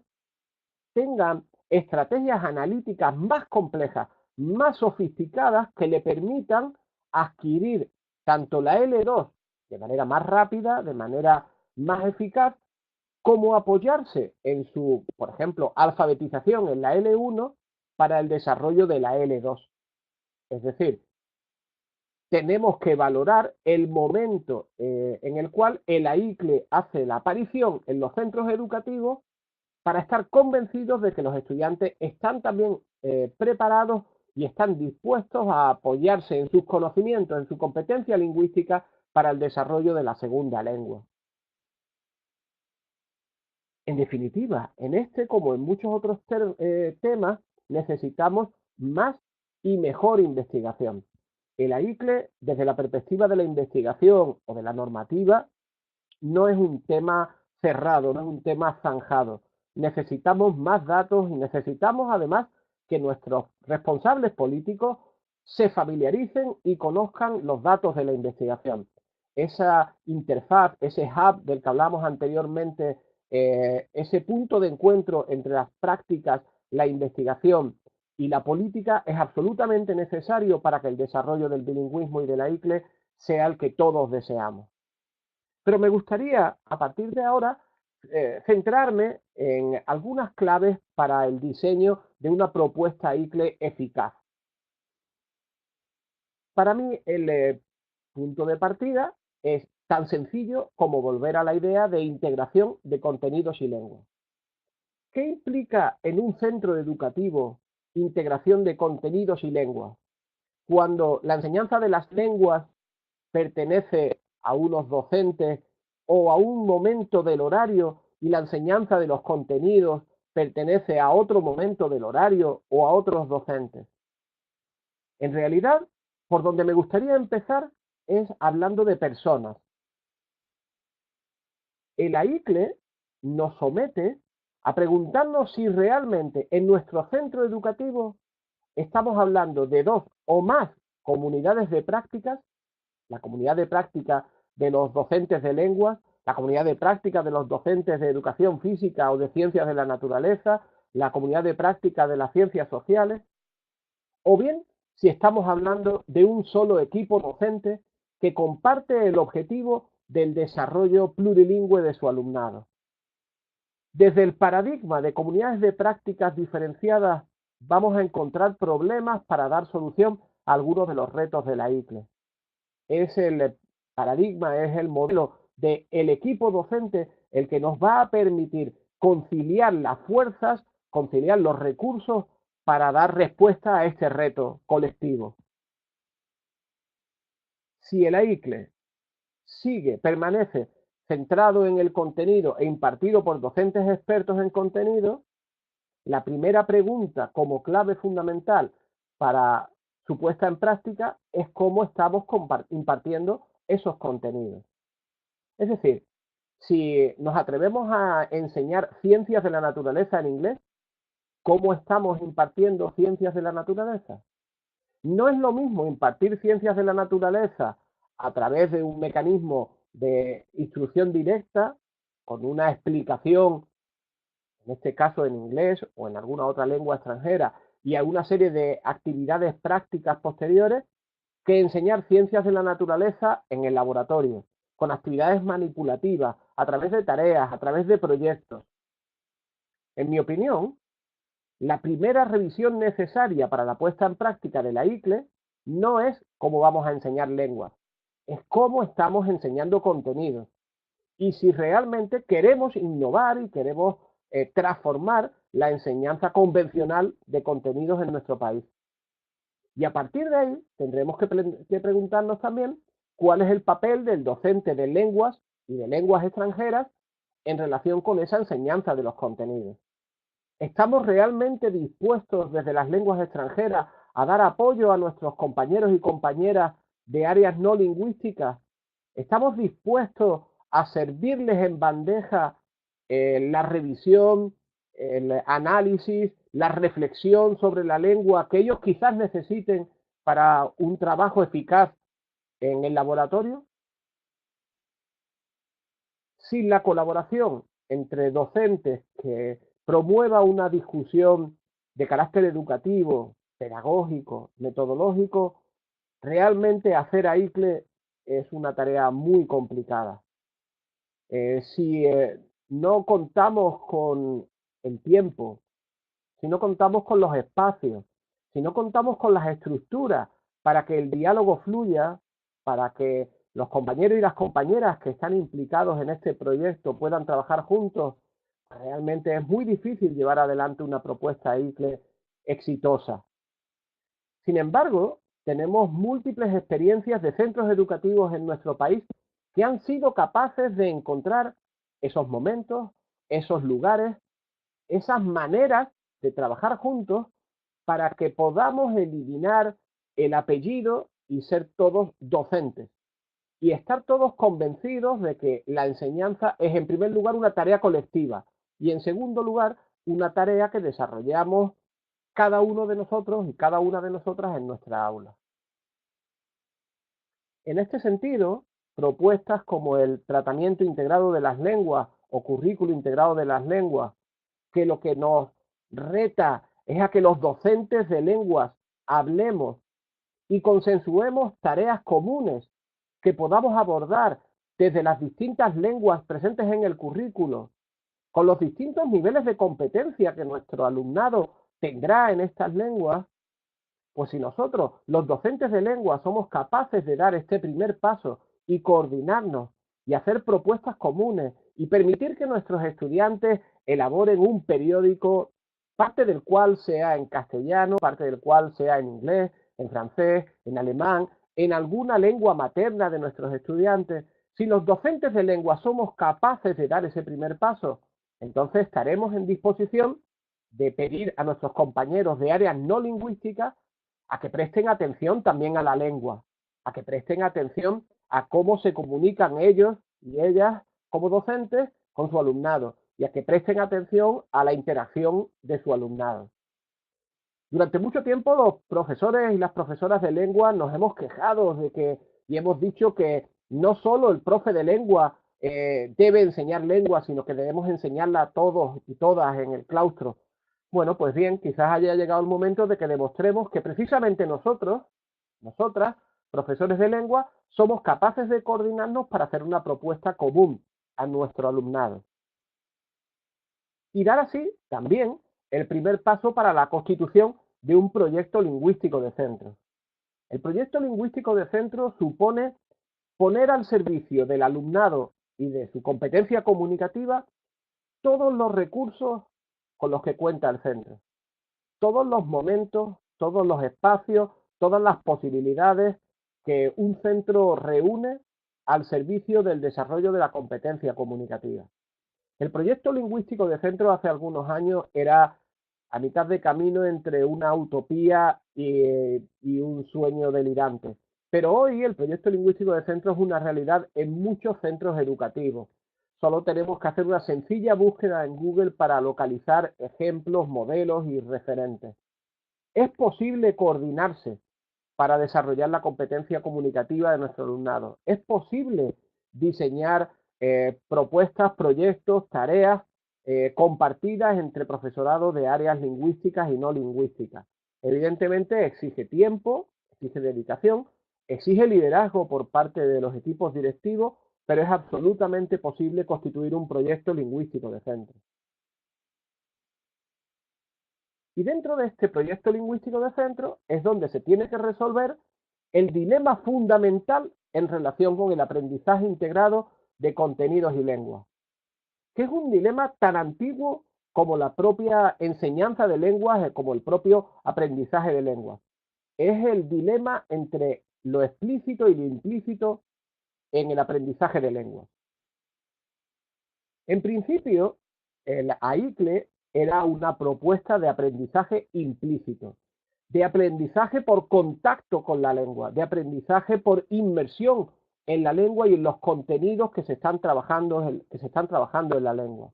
tengan estrategias analíticas más complejas, más sofisticadas, que le permitan adquirir tanto la L2 de manera más rápida, de manera más eficaz, como apoyarse en su, por ejemplo, alfabetización en la L1 para el desarrollo de la L2. Es decir, tenemos que valorar el momento en el cual el AICLE hace la aparición en los centros educativos para estar convencidos de que los estudiantes están también preparados y están dispuestos a apoyarse en sus conocimientos, en su competencia lingüística para el desarrollo de la segunda lengua. En definitiva, en este como en muchos otros temas, necesitamos más y mejor investigación. El AICLE, desde la perspectiva de la investigación o de la normativa, no es un tema cerrado, no es un tema zanjado. Necesitamos más datos y necesitamos además que nuestros responsables políticos se familiaricen y conozcan los datos de la investigación. Esa interfaz, ese hub del que hablamos anteriormente, ese punto de encuentro entre las prácticas, la investigación y la política es absolutamente necesario para que el desarrollo del bilingüismo y de la ICLE sea el que todos deseamos. Pero me gustaría, a partir de ahora, centrarme en algunas claves para el diseño de una propuesta ICLE eficaz. Para mí, el punto de partida es tan sencillo como volver a la idea de integración de contenidos y lenguas. ¿Qué implica en un centro educativo integración de contenidos y lenguas? Cuando la enseñanza de las lenguas pertenece a unos docentes o a un momento del horario y la enseñanza de los contenidos pertenece a otro momento del horario o a otros docentes. En realidad, por donde me gustaría empezar es hablando de personas. El AICLE nos somete a preguntarnos si realmente en nuestro centro educativo estamos hablando de dos o más comunidades de prácticas, la comunidad de práctica de los docentes de lenguas, la comunidad de práctica de los docentes de educación física o de ciencias de la naturaleza, la comunidad de práctica de las ciencias sociales, o bien si estamos hablando de un solo equipo docente que comparte el objetivo del desarrollo plurilingüe de su alumnado. Desde el paradigma de comunidades de prácticas diferenciadas vamos a encontrar problemas para dar solución a algunos de los retos de la ICLE. Es el paradigma, es el modelo del equipo docente el que nos va a permitir conciliar las fuerzas, conciliar los recursos para dar respuesta a este reto colectivo. Si el AICLE permanece centrado en el contenido e impartido por docentes expertos en contenido, la primera pregunta como clave fundamental para su puesta en práctica es cómo estamos impartiendo esos contenidos. Es decir, si nos atrevemos a enseñar ciencias de la naturaleza en inglés, ¿cómo estamos impartiendo ciencias de la naturaleza? No es lo mismo impartir ciencias de la naturaleza a través de un mecanismo de instrucción directa, con una explicación, en este caso en inglés o en alguna otra lengua extranjera, y a una serie de actividades prácticas posteriores, que enseñar ciencias de la naturaleza en el laboratorio, con actividades manipulativas, a través de tareas, a través de proyectos. En mi opinión, la primera revisión necesaria para la puesta en práctica de la ICLE no es cómo vamos a enseñar lenguas, es cómo estamos enseñando contenidos. Y si realmente queremos innovar y queremos transformar la enseñanza convencional de contenidos en nuestro país. Y a partir de ahí tendremos que preguntarnos también cuál es el papel del docente de lenguas y de lenguas extranjeras en relación con esa enseñanza de los contenidos. ¿Estamos realmente dispuestos desde las lenguas extranjeras a dar apoyo a nuestros compañeros y compañeras de áreas no lingüísticas? ¿Estamos dispuestos a servirles en bandeja la revisión, el análisis, la reflexión sobre la lengua que ellos quizás necesiten para un trabajo eficaz en el laboratorio. Sin la colaboración entre docentes que promueva una discusión de carácter educativo, pedagógico, metodológico, realmente hacer AICLE es una tarea muy complicada. Si no contamos con el tiempo, si no contamos con los espacios, si no contamos con las estructuras para que el diálogo fluya, para que los compañeros y las compañeras que están implicados en este proyecto puedan trabajar juntos, realmente es muy difícil llevar adelante una propuesta ICLE exitosa. Sin embargo, tenemos múltiples experiencias de centros educativos en nuestro país que han sido capaces de encontrar esos momentos, esos lugares, esas maneras de trabajar juntos para que podamos eliminar el apellido y ser todos docentes y estar todos convencidos de que la enseñanza es en primer lugar una tarea colectiva y en segundo lugar una tarea que desarrollamos cada uno de nosotros y cada una de nosotras en nuestra aula. En este sentido, propuestas como el tratamiento integrado de las lenguas o currículo integrado de las lenguas, que lo que nos reta es a que los docentes de lenguas hablemos y consensuemos tareas comunes que podamos abordar desde las distintas lenguas presentes en el currículo, con los distintos niveles de competencia que nuestro alumnado tendrá en estas lenguas. Pues si nosotros, los docentes de lengua, somos capaces de dar este primer paso y coordinarnos y hacer propuestas comunes y permitir que nuestros estudiantes elaboren un periódico, parte del cual sea en castellano, parte del cual sea en inglés, en francés, en alemán, en alguna lengua materna de nuestros estudiantes, si los docentes de lengua somos capaces de dar ese primer paso, entonces estaremos en disposición de pedir a nuestros compañeros de áreas no lingüísticas a que presten atención también a la lengua, a que presten atención a cómo se comunican ellos y ellas como docentes con su alumnado y a que presten atención a la interacción de su alumnado. Durante mucho tiempo los profesores y las profesoras de lengua nos hemos quejado de que y hemos dicho que no solo el profe de lengua debe enseñar lengua, sino que debemos enseñarla a todos y todas en el claustro. Bueno, pues bien, quizás haya llegado el momento de que demostremos que precisamente nosotros, nosotras, profesores de lengua, somos capaces de coordinarnos para hacer una propuesta común a nuestro alumnado. Y dar así también el primer paso para la constitución de un proyecto lingüístico de centro. El proyecto lingüístico de centro supone poner al servicio del alumnado y de su competencia comunicativa todos los recursos con los que cuenta el centro, todos los momentos, todos los espacios, todas las posibilidades que un centro reúne al servicio del desarrollo de la competencia comunicativa. El proyecto lingüístico de centro hace algunos años era a mitad de camino entre una utopía y un sueño delirante. Pero hoy el proyecto lingüístico de centro es una realidad en muchos centros educativos. Solo tenemos que hacer una sencilla búsqueda en Google para localizar ejemplos, modelos y referentes. Es posible coordinarse para desarrollar la competencia comunicativa de nuestro alumnado. Es posible diseñar propuestas, proyectos, tareas compartidas entre profesorado de áreas lingüísticas y no lingüísticas. Evidentemente exige tiempo, exige dedicación, exige liderazgo por parte de los equipos directivos, pero es absolutamente posible constituir un proyecto lingüístico de centro. Y dentro de este proyecto lingüístico de centro es donde se tiene que resolver el dilema fundamental en relación con el aprendizaje integrado de contenidos y lenguas, que es un dilema tan antiguo como la propia enseñanza de lenguas, como el propio aprendizaje de lenguas. Es el dilema entre lo explícito y lo implícito en el aprendizaje de lenguas. En principio, el AICLE era una propuesta de aprendizaje implícito, de aprendizaje por contacto con la lengua, de aprendizaje por inmersión en la lengua y en los contenidos que se están trabajando en la lengua.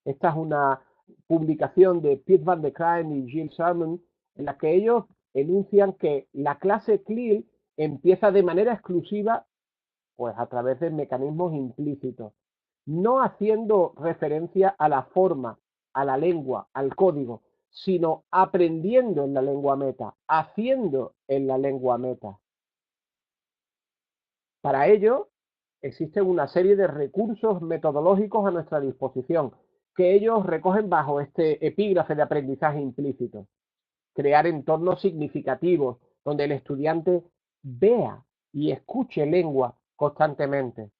Esta es una publicación de Piet van der Krijm y Gilles Salmon en la que ellos enuncian que la clase CLIL empieza de manera exclusiva pues a través de mecanismos implícitos, no haciendo referencia a la forma, a la lengua, al código, sino aprendiendo en la lengua meta, haciendo en la lengua meta. Para ello, existen una serie de recursos metodológicos a nuestra disposición, que ellos recogen bajo este epígrafe de aprendizaje implícito. Crear entornos significativos, donde el estudiante vea y escuche lengua constantemente.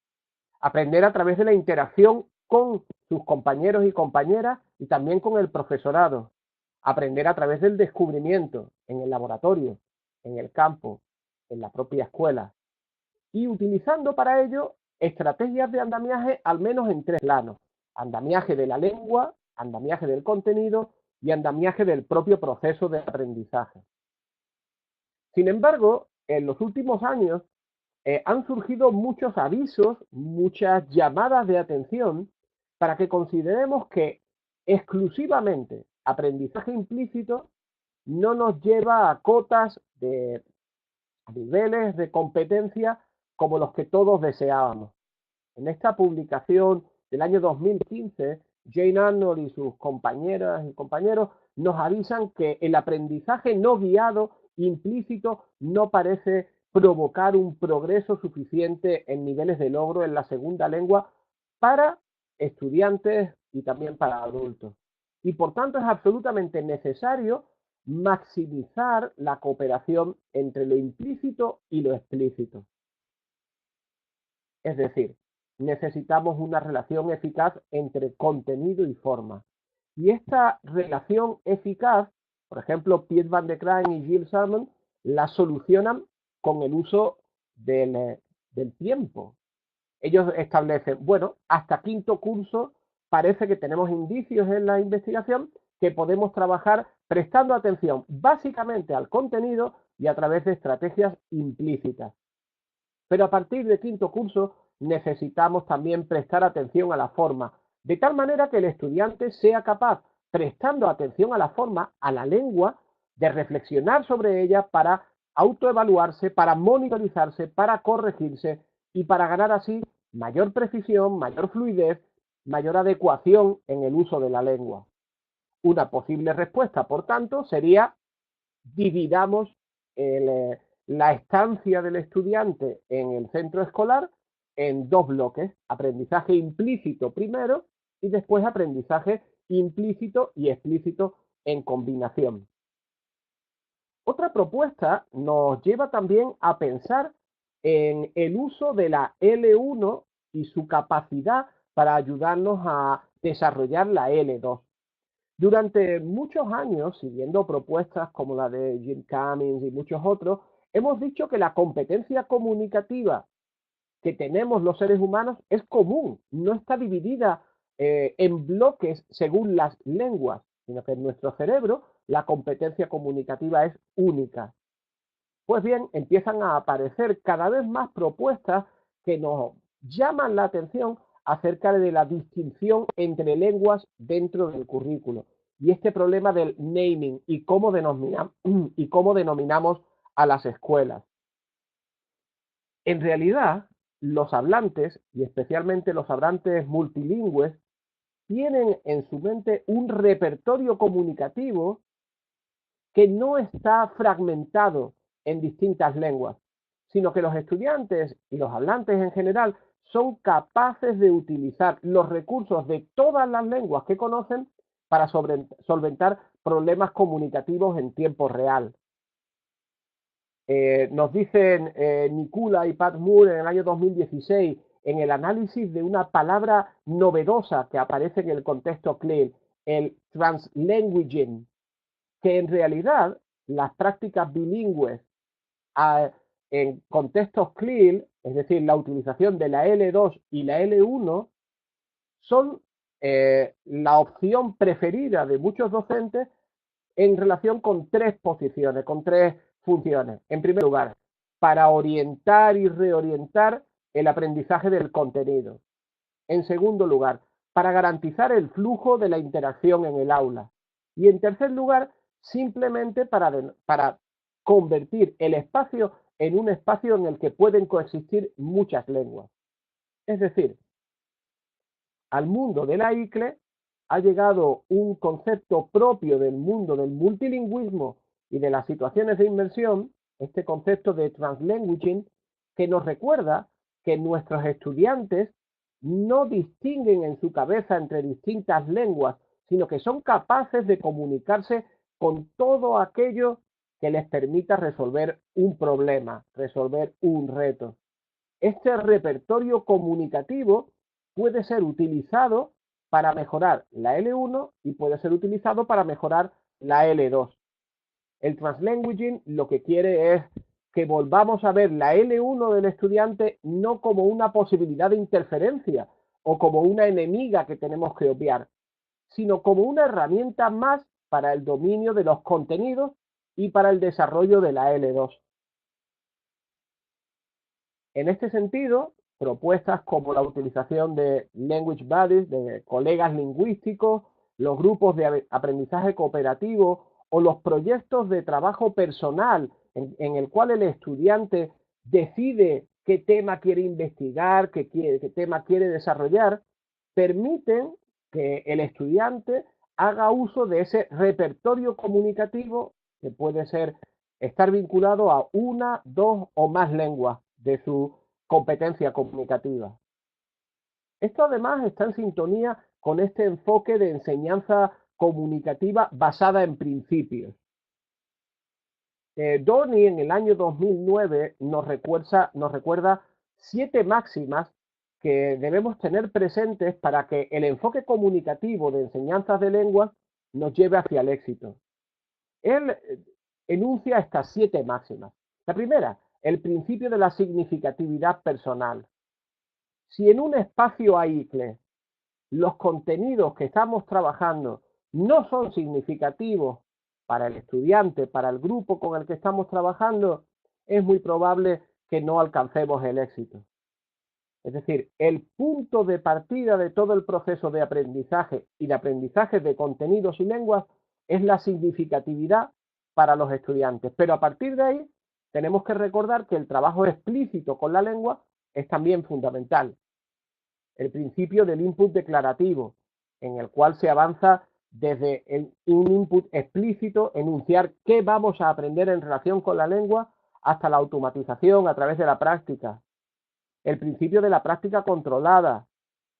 Aprender a través de la interacción con sus compañeros y compañeras y también con el profesorado. Aprender a través del descubrimiento en el laboratorio, en el campo, en la propia escuela. Y utilizando para ello estrategias de andamiaje al menos en 3 planos. Andamiaje de la lengua, andamiaje del contenido y andamiaje del propio proceso de aprendizaje. Sin embargo, en los últimos años han surgido muchos avisos, muchas llamadas de atención para que consideremos que exclusivamente aprendizaje implícito no nos lleva a cotas de a niveles de competencia como los que todos deseábamos. En esta publicación del año 2015, Jane Arnold y sus compañeras y compañeros nos avisan que el aprendizaje no guiado implícito no parece provocar un progreso suficiente en niveles de logro en la segunda lengua para estudiantes y también para adultos. Y por tanto es absolutamente necesario maximizar la cooperación entre lo implícito y lo explícito. Es decir, necesitamos una relación eficaz entre contenido y forma. Y esta relación eficaz, por ejemplo, Piet van de Kraan y Gilles Salmon, la solucionan con el uso del tiempo. Ellos establecen, bueno, hasta quinto curso parece que tenemos indicios en la investigación que podemos trabajar prestando atención básicamente al contenido y a través de estrategias implícitas. Pero a partir de quinto curso necesitamos también prestar atención a la forma, de tal manera que el estudiante sea capaz, prestando atención a la forma, a la lengua, de reflexionar sobre ella para autoevaluarse, para monitorizarse, para corregirse y para ganar así mayor precisión, mayor fluidez, mayor adecuación en el uso de la lengua. Una posible respuesta, por tanto, sería dividamos la estancia del estudiante en el centro escolar en 2 bloques, aprendizaje implícito primero y después aprendizaje implícito y explícito en combinación. Otra propuesta nos lleva también a pensar en el uso de la L1 y su capacidad para ayudarnos a desarrollar la L2. Durante muchos años, siguiendo propuestas como la de Jim Cummings y muchos otros, hemos dicho que la competencia comunicativa que tenemos los seres humanos es común, no está dividida en bloques según las lenguas, sino que en nuestro cerebro la competencia comunicativa es única. Pues bien, empiezan a aparecer cada vez más propuestas que nos llaman la atención acerca de la distinción entre lenguas dentro del currículo y este problema del naming y cómo denominamos a las escuelas. En realidad, los hablantes, y especialmente los hablantes multilingües, tienen en su mente un repertorio comunicativo que no está fragmentado en distintas lenguas, sino que los estudiantes y los hablantes en general son capaces de utilizar los recursos de todas las lenguas que conocen para solventar problemas comunicativos en tiempo real. Nos dicen Nikula y Pat Moore en el año 2016, en el análisis de una palabra novedosa que aparece en el contexto CLIL, el translanguaging, que en realidad las prácticas bilingües en contextos CLIL, es decir, la utilización de la L2 y la L1, son la opción preferida de muchos docentes en relación con 3 posiciones, con 3 funciones. En primer lugar, para orientar y reorientar el aprendizaje del contenido. En segundo lugar, para garantizar el flujo de la interacción en el aula. Y en tercer lugar, simplemente para convertir el espacio en un espacio en el que pueden coexistir muchas lenguas. Es decir, al mundo de la ICLE ha llegado un concepto propio del mundo del multilingüismo y de las situaciones de inmersión, este concepto de translanguaging, que nos recuerda que nuestros estudiantes no distinguen en su cabeza entre distintas lenguas, sino que son capaces de comunicarse con todo aquello que les permita resolver un problema, resolver un reto. Este repertorio comunicativo puede ser utilizado para mejorar la L1 y puede ser utilizado para mejorar la L2. El translanguaging lo que quiere es que volvamos a ver la L1 del estudiante no como una posibilidad de interferencia o como una enemiga que tenemos que obviar, sino como una herramienta más para el dominio de los contenidos y para el desarrollo de la L2. En este sentido, propuestas como la utilización de language buddies, de colegas lingüísticos, los grupos de aprendizaje cooperativo o los proyectos de trabajo personal en el cual el estudiante decide qué tema quiere investigar, qué tema quiere desarrollar, permiten que el estudiante haga uso de ese repertorio comunicativo que puede ser estar vinculado a una, dos o más lenguas de su competencia comunicativa. Esto además está en sintonía con este enfoque de enseñanza comunicativa basada en principios. Dorney en el año 2009 nos recuerda 7 máximas que debemos tener presentes para que el enfoque comunicativo de enseñanzas de lenguas nos lleve hacia el éxito. Él enuncia estas 7 máximas. La primera, el principio de la significatividad personal. Si en un espacio AICLE los contenidos que estamos trabajando no son significativos para el estudiante, para el grupo con el que estamos trabajando, es muy probable que no alcancemos el éxito. Es decir, el punto de partida de todo el proceso de aprendizaje y de aprendizaje de contenidos y lenguas es la significatividad para los estudiantes. Pero a partir de ahí tenemos que recordar que el trabajo explícito con la lengua es también fundamental. El principio del input declarativo, en el cual se avanza desde un input explícito, enunciar qué vamos a aprender en relación con la lengua, hasta la automatización a través de la práctica. El principio de la práctica controlada,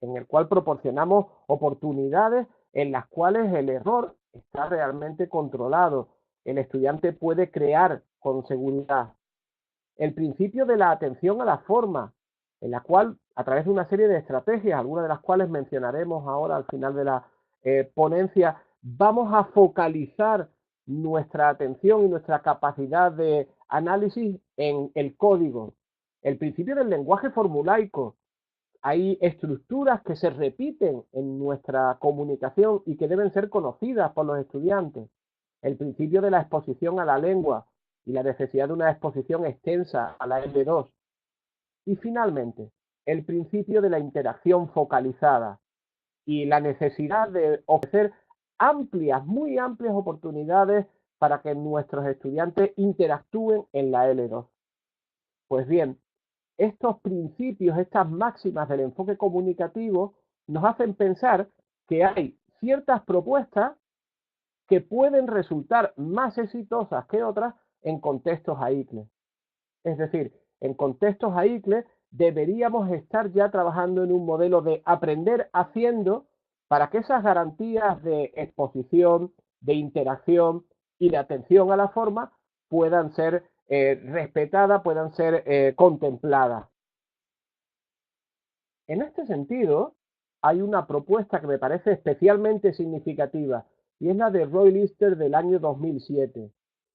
en el cual proporcionamos oportunidades en las cuales el error está realmente controlado. El estudiante puede crear con seguridad. El principio de la atención a la forma, en la cual, a través de una serie de estrategias, algunas de las cuales mencionaremos ahora al final de la ponencia, vamos a focalizar nuestra atención y nuestra capacidad de análisis en el código. El principio del lenguaje formulaico. Hay estructuras que se repiten en nuestra comunicación y que deben ser conocidas por los estudiantes. El principio de la exposición a la lengua y la necesidad de una exposición extensa a la L2. Y finalmente, el principio de la interacción focalizada y la necesidad de ofrecer amplias, muy amplias oportunidades para que nuestros estudiantes interactúen en la L2. Pues bien, estos principios, estas máximas del enfoque comunicativo nos hacen pensar que hay ciertas propuestas que pueden resultar más exitosas que otras en contextos AICLE. Es decir, en contextos AICLE deberíamos estar ya trabajando en un modelo de aprender haciendo para que esas garantías de exposición, de interacción y de atención a la forma puedan ser respetadas, puedan ser contempladas. En este sentido, hay una propuesta que me parece especialmente significativa y es la de Roy Lister del año 2007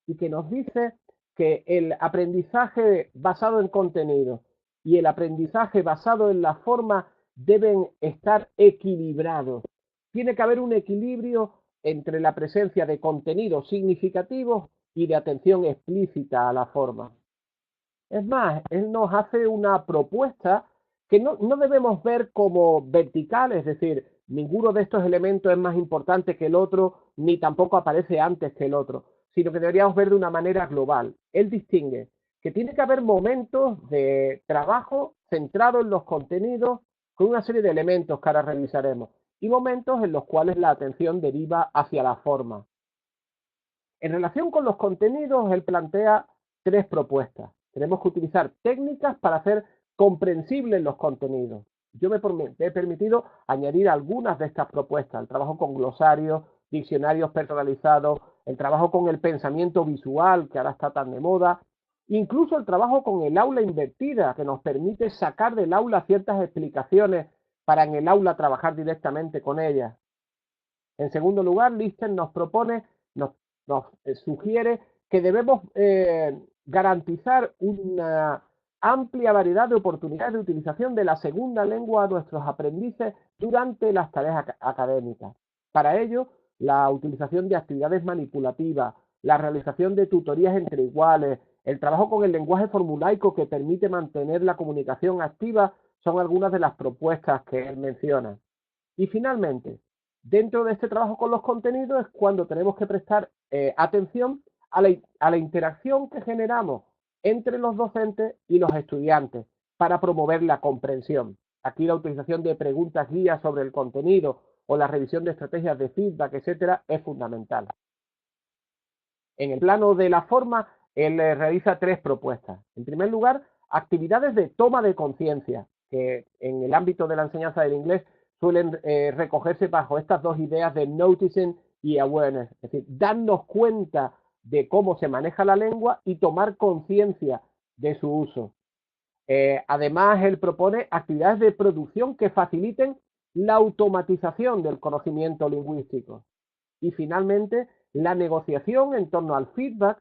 y que nos dice que el aprendizaje basado en contenido y el aprendizaje basado en la forma deben estar equilibrados. Tiene que haber un equilibrio entre la presencia de contenidos significativos y de atención explícita a la forma. Es más, él nos hace una propuesta que no debemos ver como vertical, es decir, ninguno de estos elementos es más importante que el otro, ni tampoco aparece antes que el otro, sino que deberíamos ver de una manera global. Él distingue que tiene que haber momentos de trabajo centrado en los contenidos con una serie de elementos que ahora revisaremos y momentos en los cuales la atención deriva hacia la forma. En relación con los contenidos, él plantea tres propuestas. Tenemos que utilizar técnicas para hacer comprensibles los contenidos. Yo me he permitido añadir algunas de estas propuestas, el trabajo con glosarios, diccionarios personalizados, el trabajo con el pensamiento visual, que ahora está tan de moda, incluso el trabajo con el aula invertida, que nos permite sacar del aula ciertas explicaciones para en el aula trabajar directamente con ellas. En segundo lugar, Listen nos propone, nos sugiere que debemos garantizar una amplia variedad de oportunidades de utilización de la segunda lengua a nuestros aprendices durante las tareas académicas. Para ello, la utilización de actividades manipulativas, la realización de tutorías entre iguales, el trabajo con el lenguaje formulaico que permite mantener la comunicación activa son algunas de las propuestas que él menciona. Y finalmente, dentro de este trabajo con los contenidos es cuando tenemos que prestar atención a la interacción que generamos entre los docentes y los estudiantes para promover la comprensión. Aquí la utilización de preguntas guías sobre el contenido o la revisión de estrategias de feedback, etcétera, es fundamental. En el plano de la forma, él realiza tres propuestas. En primer lugar, actividades de toma de conciencia, que en el ámbito de la enseñanza del inglés suelen recogerse bajo estas dos ideas de noticing y awareness, es decir, darnos cuenta de cómo se maneja la lengua y tomar conciencia de su uso. Además, él propone actividades de producción que faciliten la automatización del conocimiento lingüístico. Y finalmente, la negociación en torno al feedback.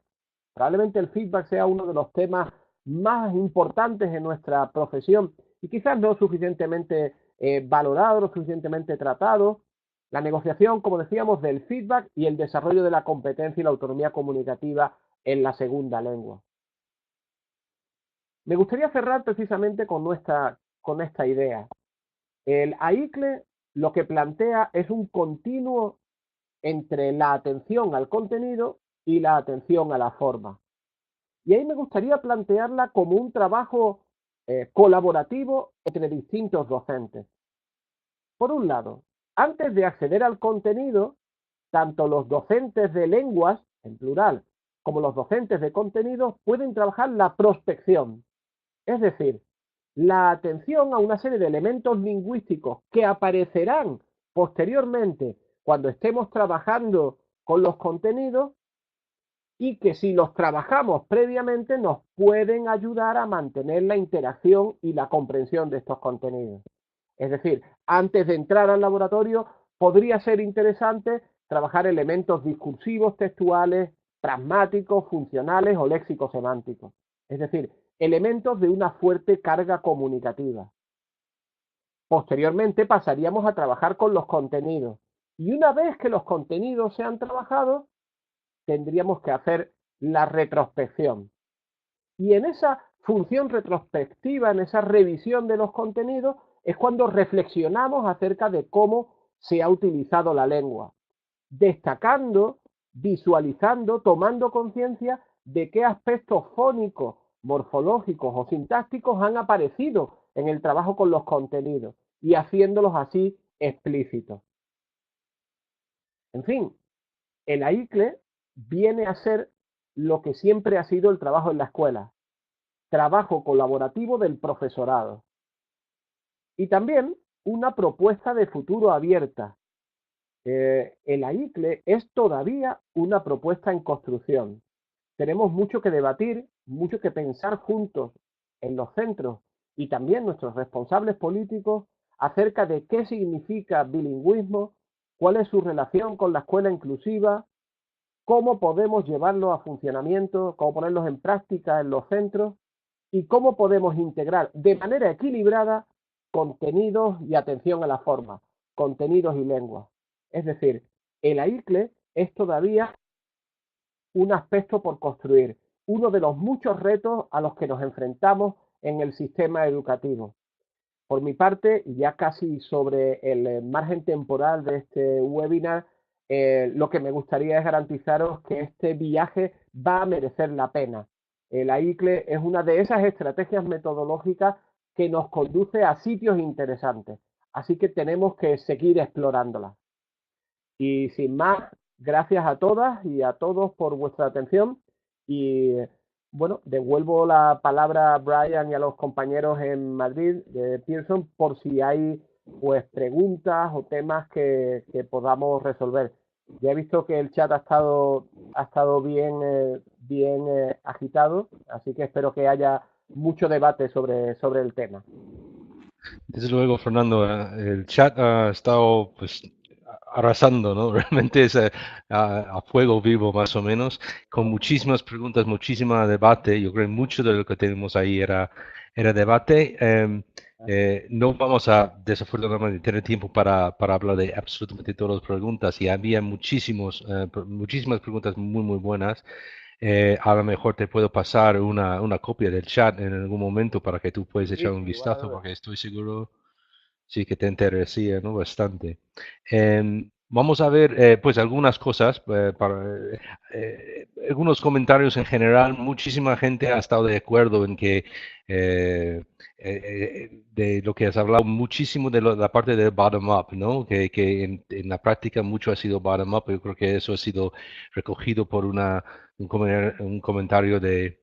Probablemente el feedback sea uno de los temas más importantes en nuestra profesión y quizás no suficientemente valorado, no suficientemente tratado. La negociación, como decíamos, del feedback y el desarrollo de la competencia y la autonomía comunicativa en la segunda lengua. Me gustaría cerrar precisamente con esta idea. El AICLE lo que plantea es un continuo entre la atención al contenido y la atención a la forma. Y ahí me gustaría plantearla como un trabajo colaborativo entre distintos docentes. Por un lado, antes de acceder al contenido, tanto los docentes de lenguas, en plural, como los docentes de contenidos pueden trabajar la prospección, es decir, la atención a una serie de elementos lingüísticos que aparecerán posteriormente cuando estemos trabajando con los contenidos y que si los trabajamos previamente nos pueden ayudar a mantener la interacción y la comprensión de estos contenidos. Es decir, antes de entrar al laboratorio podría ser interesante trabajar elementos discursivos, textuales, pragmáticos, funcionales o léxicos semánticos. Es decir, elementos de una fuerte carga comunicativa. Posteriormente pasaríamos a trabajar con los contenidos. Y una vez que los contenidos se han trabajado, tendríamos que hacer la retrospección. Y en esa función retrospectiva, en esa revisión de los contenidos, es cuando reflexionamos acerca de cómo se ha utilizado la lengua, destacando, visualizando, tomando conciencia de qué aspectos fónicos, morfológicos o sintácticos han aparecido en el trabajo con los contenidos y haciéndolos así explícitos. En fin, el AICLE viene a ser lo que siempre ha sido el trabajo en la escuela, trabajo colaborativo del profesorado. Y también una propuesta de futuro abierta. El AICLE es todavía una propuesta en construcción. Tenemos mucho que debatir, mucho que pensar juntos en los centros y también nuestros responsables políticos acerca de qué significa bilingüismo, cuál es su relación con la escuela inclusiva, cómo podemos llevarlo a funcionamiento, cómo ponerlos en práctica en los centros y cómo podemos integrar de manera equilibrada contenidos y atención a la forma, contenidos y lengua. Es decir, el AICLE es todavía un aspecto por construir, uno de los muchos retos a los que nos enfrentamos en el sistema educativo. Por mi parte, ya casi sobre el margen temporal de este webinar, lo que me gustaría es garantizaros que este viaje va a merecer la pena. La ICLE es una de esas estrategias metodológicas que nos conduce a sitios interesantes, así que tenemos que seguir explorándolas. Y sin más, gracias a todas y a todos por vuestra atención y bueno, devuelvo la palabra a Brian y a los compañeros en Madrid de Pearson por si hay pues preguntas o temas que podamos resolver. Ya he visto que el chat ha estado bien agitado, así que espero que haya mucho debate sobre el tema. Desde luego, Fernando, el chat ha estado pues arrasando, ¿no? Realmente es a fuego vivo más o menos, con muchísimas preguntas, muchísimo debate. Yo creo que mucho de lo que tenemos ahí era debate. No vamos a desafortunadamente tener tiempo para hablar de absolutamente todas las preguntas y había muchísimas preguntas muy buenas. A lo mejor te puedo pasar una copia del chat en algún momento para que tú puedas Sí, echar un sin lugar a vistazo, dudas. porque estoy seguro, sí, que te interesaría, ¿no? Bastante. Vamos a ver, pues, algunas cosas, algunos comentarios en general. Muchísima gente ha estado de acuerdo en que de lo que has hablado muchísimo de la parte del bottom-up, ¿no? Que en la práctica mucho ha sido bottom-up. Yo creo que eso ha sido recogido por un comentario de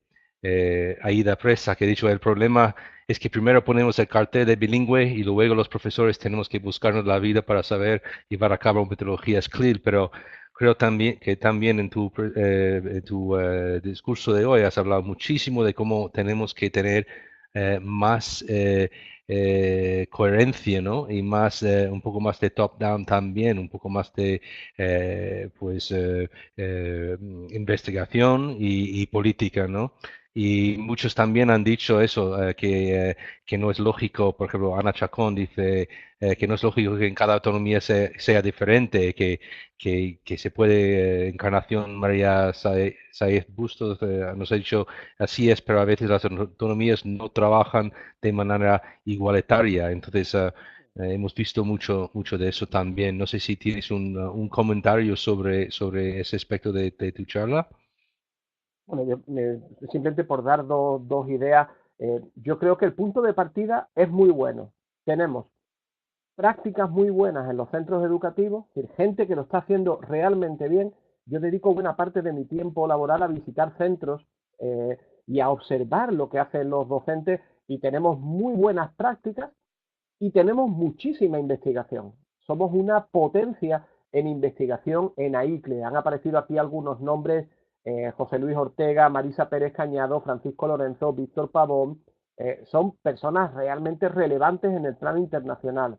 Aida Presa, que ha dicho: el problema es que primero ponemos el cartel de bilingüe y luego los profesores tenemos que buscarnos la vida para saber llevar a cabo metodologías CLIL, pero creo también que también en tu discurso de hoy has hablado muchísimo de cómo tenemos que tener más coherencia, ¿no? Y más, un poco más de top-down también, un poco más de, pues, investigación y política, ¿no? Y muchos también han dicho eso, que no es lógico. Por ejemplo, Ana Chacón dice que no es lógico que en cada autonomía sea diferente, que se puede, Encarnación María Saez Bustos nos ha dicho: así es, pero a veces las autonomías no trabajan de manera igualitaria. Entonces, hemos visto mucho de eso también. No sé si tienes un comentario sobre ese aspecto de tu charla. Bueno, simplemente por dar dos ideas, yo creo que el punto de partida es muy bueno. Tenemos prácticas muy buenas en los centros educativos, es decir, gente que lo está haciendo realmente bien. Yo dedico buena parte de mi tiempo laboral a visitar centros eh, y a observar lo que hacen los docentes y tenemos muy buenas prácticas y tenemos muchísima investigación. Somos una potencia en investigación en AICLE. Han aparecido aquí algunos nombres: José Luis Ortega, Marisa Pérez Cañado, Francisco Lorenzo, Víctor Pavón. Son personas realmente relevantes en el plano internacional.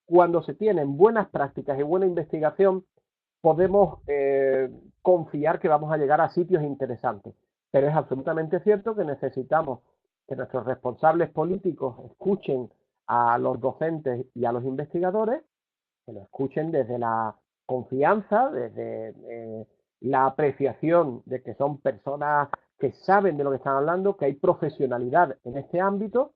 Cuando se tienen buenas prácticas y buena investigación, podemos confiar que vamos a llegar a sitios interesantes. Pero es absolutamente cierto que necesitamos que nuestros responsables políticos escuchen a los docentes y a los investigadores, que lo escuchen desde la confianza, desde la apreciación de que son personas que saben de lo que están hablando, que hay profesionalidad en este ámbito,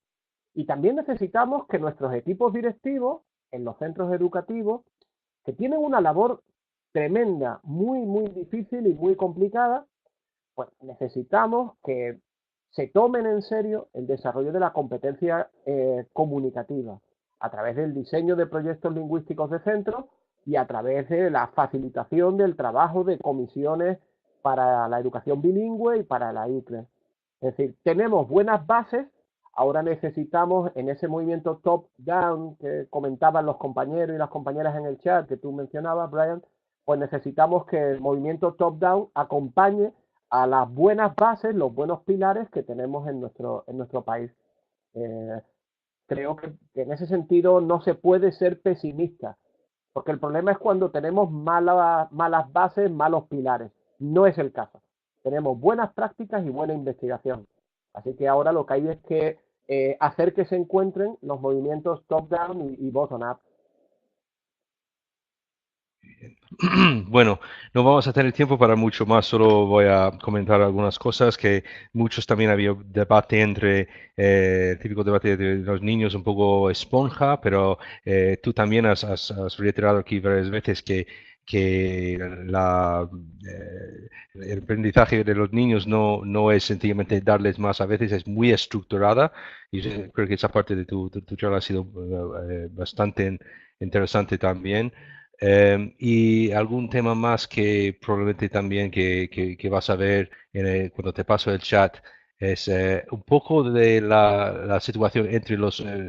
y también necesitamos que nuestros equipos directivos en los centros educativos, que tienen una labor tremenda, muy difícil y muy complicada, pues necesitamos que se tomen en serio el desarrollo de la competencia comunicativa a través del diseño de proyectos lingüísticos de centro y a través de la facilitación del trabajo de comisiones para la educación bilingüe y para la ICLE. Es decir, tenemos buenas bases. Ahora necesitamos, en ese movimiento top-down que comentaban los compañeros y las compañeras en el chat que tú mencionabas, Brian, pues necesitamos que el movimiento top-down acompañe a las buenas bases, los buenos pilares que tenemos en nuestro país. Eh, Creo que en ese sentido no se puede ser pesimista, porque el problema es cuando tenemos malas bases, malos pilares. No es el caso. Tenemos buenas prácticas y buena investigación. Así que ahora lo que hay es que hacer que se encuentren los movimientos top-down y bottom-up. Bueno, no vamos a tener tiempo para mucho más, solo voy a comentar algunas cosas. Que muchos también había debate entre, el típico debate de los niños un poco esponja, pero tú también has reiterado aquí varias veces que el aprendizaje de los niños no es sencillamente darles más, a veces es muy estructurada y creo que esa parte de tu charla ha sido bastante interesante también. Y algún tema más que probablemente también que vas a ver cuando te paso el chat es un poco de la situación entre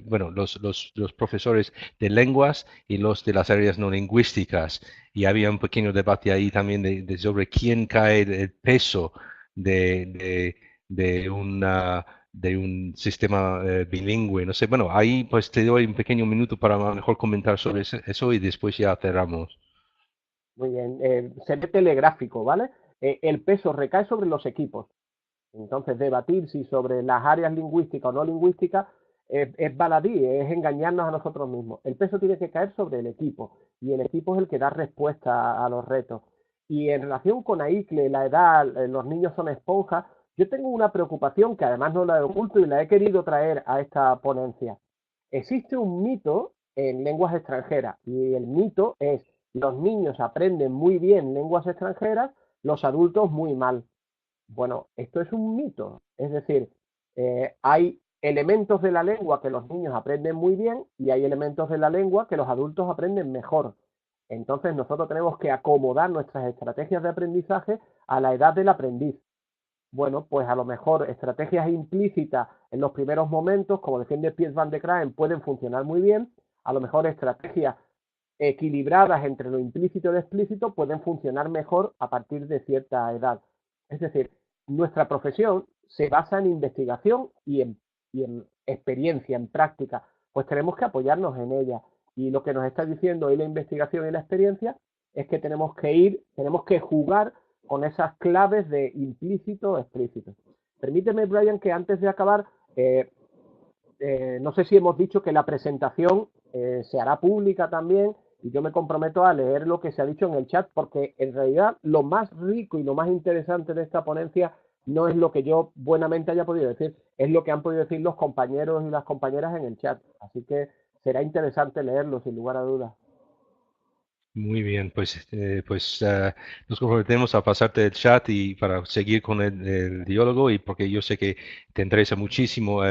bueno, los profesores de lenguas y los de las áreas no lingüísticas. Y había un pequeño debate ahí también sobre quién cae el peso de, de, de una, de un sistema bilingüe. No sé, bueno, ahí pues te doy un pequeño minuto para a lo mejor comentar sobre eso y después ya cerramos. Muy bien, se ve telegráfico, ¿vale? El peso recae sobre los equipos. Entonces, debatir si sobre las áreas lingüísticas o no lingüísticas es baladí, es engañarnos a nosotros mismos. El peso tiene que caer sobre el equipo y el equipo es el que da respuesta a los retos. Y en relación con AICLE, la edad, los niños son esponjas, yo tengo una preocupación que además no la he oculto y la he querido traer a esta ponencia. Existe un mito en lenguas extranjeras y el mito es los niños aprenden muy bien lenguas extranjeras, los adultos muy mal. Bueno, esto es un mito, es decir, hay elementos de la lengua que los niños aprenden muy bien y hay elementos de la lengua que los adultos aprenden mejor. Entonces nosotros tenemos que acomodar nuestras estrategias de aprendizaje a la edad del aprendiz. Bueno, pues a lo mejor estrategias implícitas en los primeros momentos, como defiende Piers van de Kraen, pueden funcionar muy bien. A lo mejor estrategias equilibradas entre lo implícito y lo explícito pueden funcionar mejor a partir de cierta edad. Es decir, nuestra profesión se basa en investigación y en experiencia, en práctica, pues tenemos que apoyarnos en ella. Y lo que nos está diciendo hoy la investigación y la experiencia es que tenemos que jugar con esas claves de implícito o explícito. Permíteme, Brian, que antes de acabar, no sé si hemos dicho que la presentación se hará pública también y yo me comprometo a leer lo que se ha dicho en el chat porque en realidad lo más rico y lo más interesante de esta ponencia no es lo que yo buenamente haya podido decir, es lo que han podido decir los compañeros y las compañeras en el chat. Así que será interesante leerlo sin lugar a dudas. Muy bien, nos comprometemos a pasarte el chat y para seguir con el diálogo y porque yo sé que te interesa muchísimo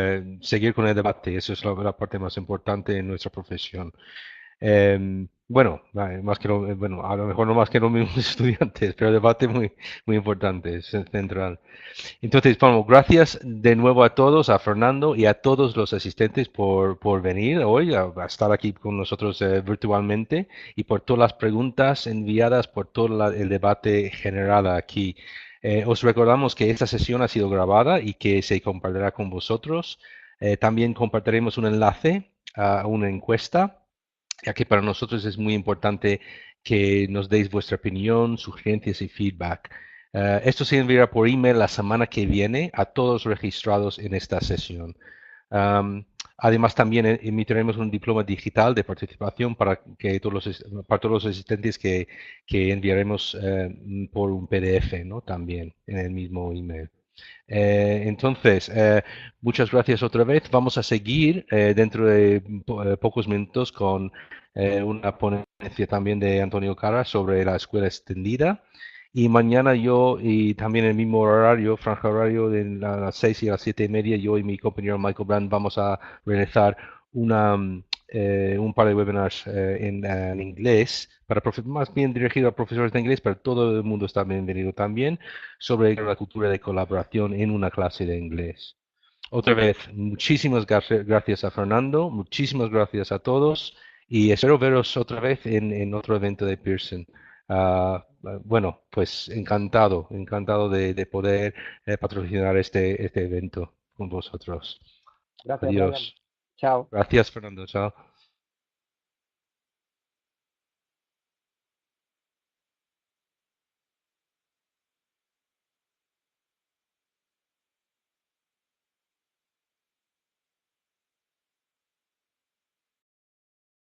seguir con el debate, eso es la parte más importante en nuestra profesión. Bueno, vale, bueno, a lo mejor no más que los mismos estudiantes, pero el debate muy importante, es central. Entonces, vamos, gracias de nuevo a todos, a Fernando y a todos los asistentes por venir hoy a estar aquí con nosotros virtualmente y por todas las preguntas enviadas, por todo el debate generado aquí. Os recordamos que esta sesión ha sido grabada y que se compartirá con vosotros. También compartiremos un enlace a una encuesta ya que para nosotros es muy importante que nos deis vuestra opinión, sugerencias y feedback. Esto se enviará por email la semana que viene a todos registrados en esta sesión. Además, también emitiremos un diploma digital de participación para todos los asistentes que enviaremos por un PDF, ¿no? También en el mismo email. Entonces, muchas gracias otra vez. Vamos a seguir dentro de pocos minutos con una ponencia también de Antonio Cara sobre la escuela extendida. Y mañana yo, y también en el mismo horario, franja horario de las 6 y a las 7:30, yo y mi compañero Michael Brand vamos a realizar un par de webinars en inglés, más bien dirigido a profesores de inglés, pero todo el mundo está bienvenido también sobre la cultura de colaboración en una clase de inglés. Otra vez, muchísimas gracias a Fernando, muchísimas gracias a todos y espero veros otra vez en otro evento de Pearson. Bueno, pues encantado de poder patrocinar este evento con vosotros. Gracias, Brian. Adiós. Chao. Gracias, Fernando. Chao.